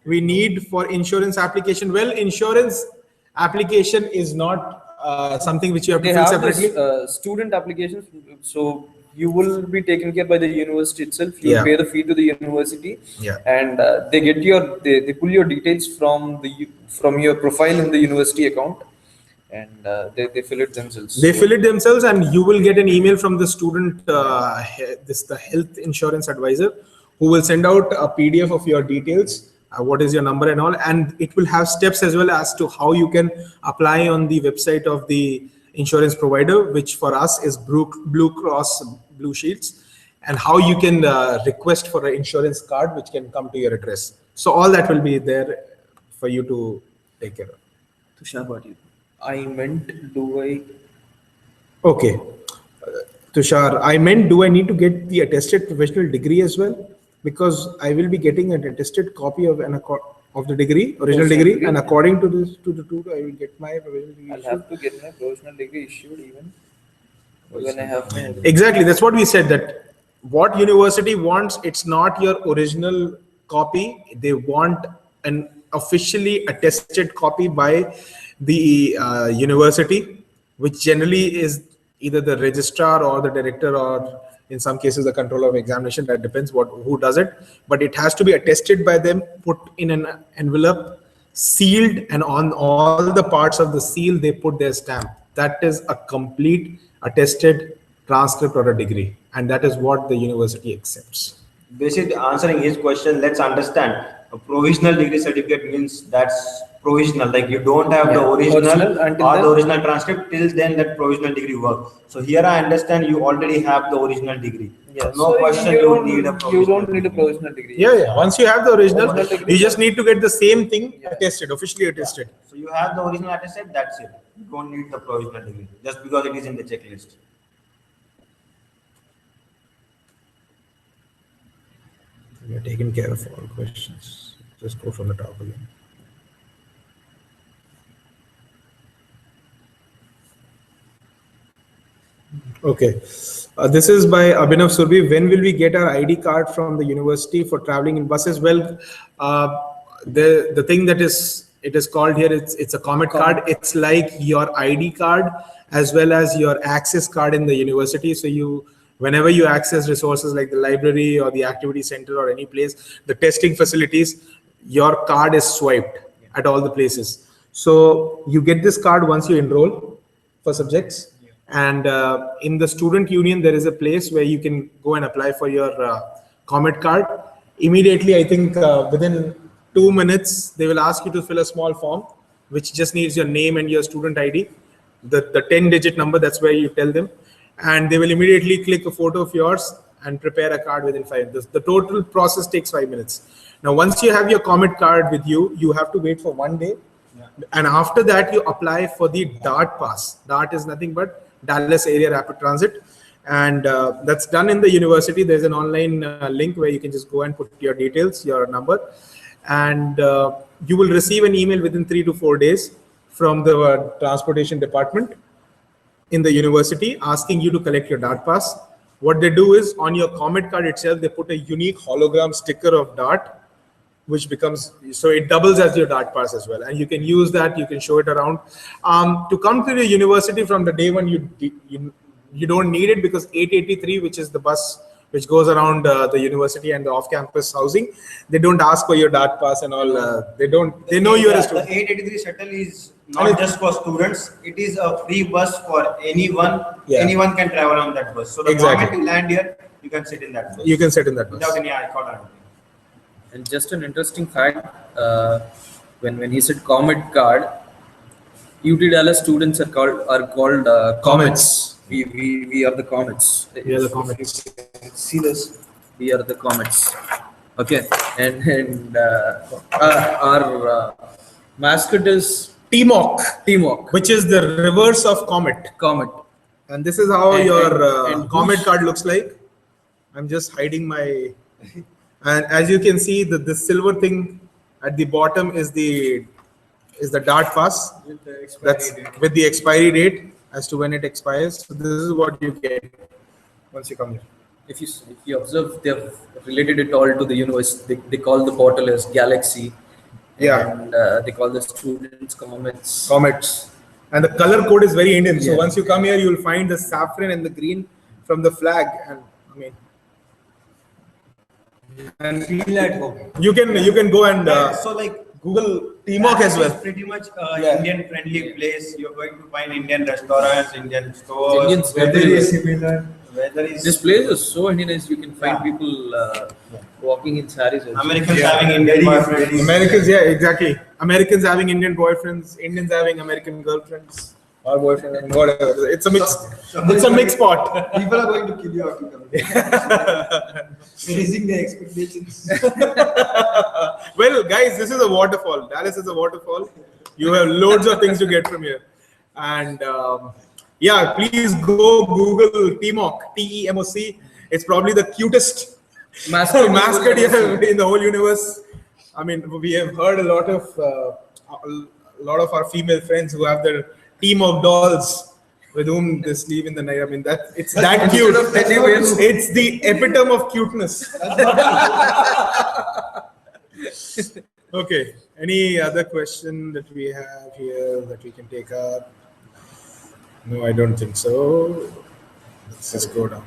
[SPEAKER 1] we need for insurance application? Well, insurance application is not something which you have to
[SPEAKER 2] They
[SPEAKER 1] fill
[SPEAKER 2] have
[SPEAKER 1] separately.
[SPEAKER 2] this student applications, so you will be taken care by the university itself. You
[SPEAKER 1] Yeah.
[SPEAKER 2] pay the fee to the university,
[SPEAKER 1] Yeah.
[SPEAKER 2] and they get they pull your details from your profile in the university account, and they fill it themselves.
[SPEAKER 1] They fill it themselves, and you will get an email from the student, the health insurance advisor, who will send out a PDF of your details, what is your number and all, and it will have steps as well as to how you can apply on the website of the insurance provider, which for us is Blue Cross Blue Shields, and how you can request for an insurance card which can come to your address. So all that will be there for you to take care of.
[SPEAKER 2] Tushar, what you? I meant, do I?
[SPEAKER 1] Okay. Tushar, I meant, do I need to get the attested professional degree as well? Because I will be getting an attested copy of an of the degree, original degree, and according to this, to the tutor, I will get my provisional degree
[SPEAKER 2] I'll
[SPEAKER 1] issued.
[SPEAKER 2] have to get my provisional degree issued even when I have my.
[SPEAKER 1] Exactly, that's what we said, that what university wants, it's not your original copy. They want an officially attested copy by the university, which generally is either the registrar or the director, or in some cases the controller of examination. That depends who does it, but it has to be attested by them, put in an envelope, sealed, and on all the parts of the seal they put their stamp. That is a complete attested transcript or a degree, and that is what the university accepts.
[SPEAKER 3] Basically, answering his question, let's understand. A provisional degree certificate means that's provisional, like you don't have the original
[SPEAKER 2] until
[SPEAKER 3] or
[SPEAKER 2] then.
[SPEAKER 3] the original transcript, till then that provisional degree works. So here I understand you already have the original degree.
[SPEAKER 2] Yeah,
[SPEAKER 3] No
[SPEAKER 2] so
[SPEAKER 3] question
[SPEAKER 2] you
[SPEAKER 3] you
[SPEAKER 2] don't
[SPEAKER 3] need a
[SPEAKER 2] You
[SPEAKER 3] provisional
[SPEAKER 2] don't need a
[SPEAKER 3] degree.
[SPEAKER 2] provisional degree.
[SPEAKER 1] Yeah. Once you have the original,
[SPEAKER 2] Original degree,
[SPEAKER 1] you just need to get the same thing attested, officially attested.
[SPEAKER 3] So you have the original attested, that's it. You don't need the provisional degree just because it is in the checklist.
[SPEAKER 1] We are taking care of all questions. Just go from the top again. Okay. This is by Abhinav Surbi. When will we get our ID card from the university for traveling in buses? Well, the thing that it is called here, it's a Comet card. It's like your ID card as well as your access card in the university. So whenever you access resources like the library or the activity center or any place, the testing facilities, your card is swiped at all the places. So you get this card once you enroll for subjects. And in the student union, there is a place where you can go and apply for your Comet card. Immediately, I think within 2 minutes, they will ask you to fill a small form, which just needs your name and your student ID, the 10-digit number, that's where you tell them. And they will immediately click a photo of yours and prepare a card within 5 minutes. The total process takes 5 minutes. Now, once you have your Comet card with you, you have to wait for 1 day. And after that, you apply for the DART pass. DART is nothing but Dallas Area Rapid Transit. And that's done in the university. There's an online link where you can just go and put your details, your number. And you will receive an email within 3 to 4 days from the transportation department in the university asking you to collect your DART pass. What they do is on your Comet card itself, they put a unique hologram sticker of DART, which becomes, so it doubles as your DART pass as well. And you can use that, you can show it around. To come to the university from the day when you don't need it, because 883, which is the bus which goes around the university and the off-campus housing, they don't ask for your DART pass and all. They know you're a student.
[SPEAKER 3] The 883 shuttle is not just for students. It is a free bus for anyone.
[SPEAKER 1] Yeah.
[SPEAKER 3] Anyone can travel on that bus. So the
[SPEAKER 1] Exactly.
[SPEAKER 3] moment you land here, you can sit in that bus.
[SPEAKER 1] You can sit in that bus.
[SPEAKER 3] Without any icon or anything.
[SPEAKER 2] And just an interesting fact, when he said Comet card, UT Dallas students are called Comets. We are the Comets.
[SPEAKER 1] We are the Comets.
[SPEAKER 2] See this? We are the Comets. Okay, and our mascot is T-Mock,
[SPEAKER 1] Which is the reverse of Comet.
[SPEAKER 2] Comet.
[SPEAKER 1] And this is how
[SPEAKER 2] And-
[SPEAKER 1] your
[SPEAKER 2] and
[SPEAKER 1] Comet
[SPEAKER 2] who's-
[SPEAKER 1] card looks like. I'm just hiding my... And as you can see, the silver thing at the bottom is the DART pass. That's with the expiry date as to when it expires. So this is what you get once you come here.
[SPEAKER 2] If you observe, they've related it all to the universe. They call the bottle as Galaxy.
[SPEAKER 1] Yeah.
[SPEAKER 2] And they call the students Comets.
[SPEAKER 1] Comets. And the color code is very Indian. So
[SPEAKER 2] Yeah.
[SPEAKER 1] once you come here, you'll find the saffron and the green from the flag. And I mean, and
[SPEAKER 4] Feel at home.
[SPEAKER 1] you can go and
[SPEAKER 3] So like
[SPEAKER 1] Google T-Mock as well.
[SPEAKER 3] It's pretty much
[SPEAKER 1] Yeah.
[SPEAKER 3] Indian friendly place. You're going to find Indian restaurants, Indian stores.
[SPEAKER 2] Indians,
[SPEAKER 3] Weather
[SPEAKER 2] weather
[SPEAKER 3] is
[SPEAKER 4] Similar.
[SPEAKER 3] weather is
[SPEAKER 2] This place is so Indianized. You can find
[SPEAKER 3] Yeah.
[SPEAKER 2] people walking in saris. Also.
[SPEAKER 3] Americans
[SPEAKER 1] Yeah.
[SPEAKER 3] having Indian boyfriends.
[SPEAKER 1] Americans, yeah, exactly. Americans having Indian boyfriends, Indians having American girlfriends or boyfriends, and whatever. It's a mix. It's a mixed pot.
[SPEAKER 5] People are going to kill you after coming.
[SPEAKER 4] Raising the expectations.
[SPEAKER 1] Well, guys, this is a waterfall. Dallas is a waterfall. You have loads of things to get from here. And yeah, please go Google T-Mock, T-E-M-O-C. It's probably the cutest mascot here in the whole universe. I mean, we have heard a lot of our female friends who have their team of dolls with whom they sleep in the night. I mean, it's that cute. It's the epitome of cuteness. Okay. Any other question that we have here that we can take up? No, I don't think so. Let's just go down.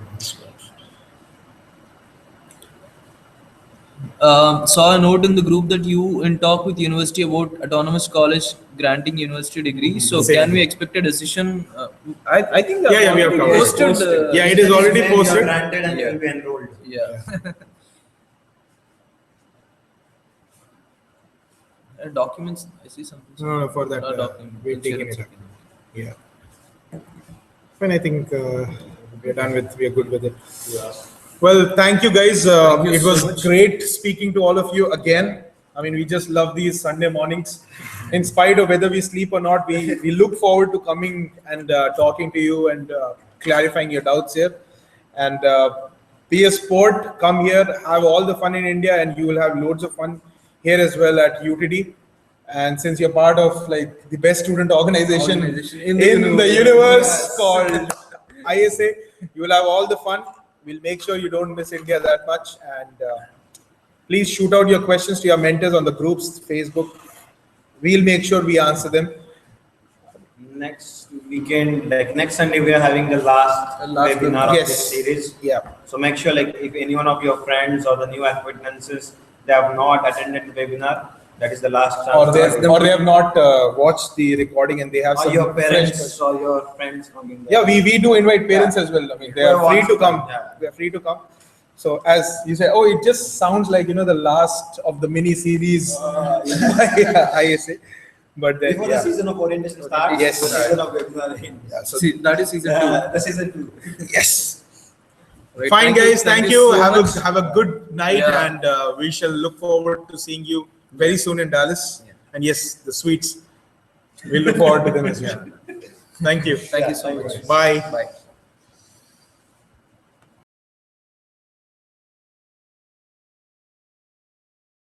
[SPEAKER 2] Saw a note in the group that you in talk with university about autonomous college granting university degrees. So
[SPEAKER 1] Same.
[SPEAKER 2] can we expect a decision? I think that
[SPEAKER 1] Yeah, we have covered.
[SPEAKER 2] posted.
[SPEAKER 1] Yeah, it is already
[SPEAKER 3] When you are
[SPEAKER 1] posted.
[SPEAKER 3] granted and you
[SPEAKER 2] Yeah.
[SPEAKER 3] will be enrolled.
[SPEAKER 2] Yeah. Documents. I see something.
[SPEAKER 1] No, for that,
[SPEAKER 2] Document.
[SPEAKER 1] we've taken it up. Yeah. Fine, I think we're good with it. Well, thank you guys.
[SPEAKER 2] Thank you
[SPEAKER 1] It
[SPEAKER 2] so
[SPEAKER 1] was
[SPEAKER 2] much.
[SPEAKER 1] great speaking to all of you again. I mean, we just love these Sunday mornings. In spite of whether we sleep or not, we look forward to coming and talking to you and clarifying your doubts here. And be a sport, come here, have all the fun in India, and you will have loads of fun here as well at UTD. And since you're part of like the best student organization in the universe called ISA, you will have all the fun. We'll make sure you don't miss India that much. And please shoot out your questions to your mentors on the groups, Facebook. We'll make sure we answer them.
[SPEAKER 3] Next weekend, like next Sunday, we are having the last webinar of
[SPEAKER 1] Yes.
[SPEAKER 3] this series.
[SPEAKER 1] Yeah.
[SPEAKER 3] So make sure, like, if any one of your friends or the new acquaintances, they have not attended the webinar, that is the last chance.
[SPEAKER 1] Or they have not watched the recording and they have
[SPEAKER 3] Or
[SPEAKER 1] some
[SPEAKER 3] your parents
[SPEAKER 1] friends.
[SPEAKER 3] or your friends from India.
[SPEAKER 1] Yeah, we do invite parents as well. I mean, they
[SPEAKER 3] Who
[SPEAKER 1] are free
[SPEAKER 3] wants
[SPEAKER 1] to
[SPEAKER 3] to
[SPEAKER 1] come.
[SPEAKER 3] come, yeah.
[SPEAKER 1] They are free to come. So as you say, oh, it just sounds like, the last of the mini series. ISA. But then,
[SPEAKER 3] Before
[SPEAKER 1] yeah.
[SPEAKER 3] the season of orientation starts,
[SPEAKER 1] Yes.
[SPEAKER 3] the season of webinar ends.
[SPEAKER 1] Yeah, so
[SPEAKER 2] See, that is season two.
[SPEAKER 3] The season 2.
[SPEAKER 1] yes.
[SPEAKER 2] Right.
[SPEAKER 1] Fine, guys. Thank you.
[SPEAKER 2] so
[SPEAKER 1] Have
[SPEAKER 2] much.
[SPEAKER 1] a good night,
[SPEAKER 2] Yeah.
[SPEAKER 1] and we shall look forward to seeing you very soon in Dallas. And yes, the sweets. We'll look forward to them as well. Thank you.
[SPEAKER 2] Thank you so much.
[SPEAKER 1] Bye.
[SPEAKER 2] Bye.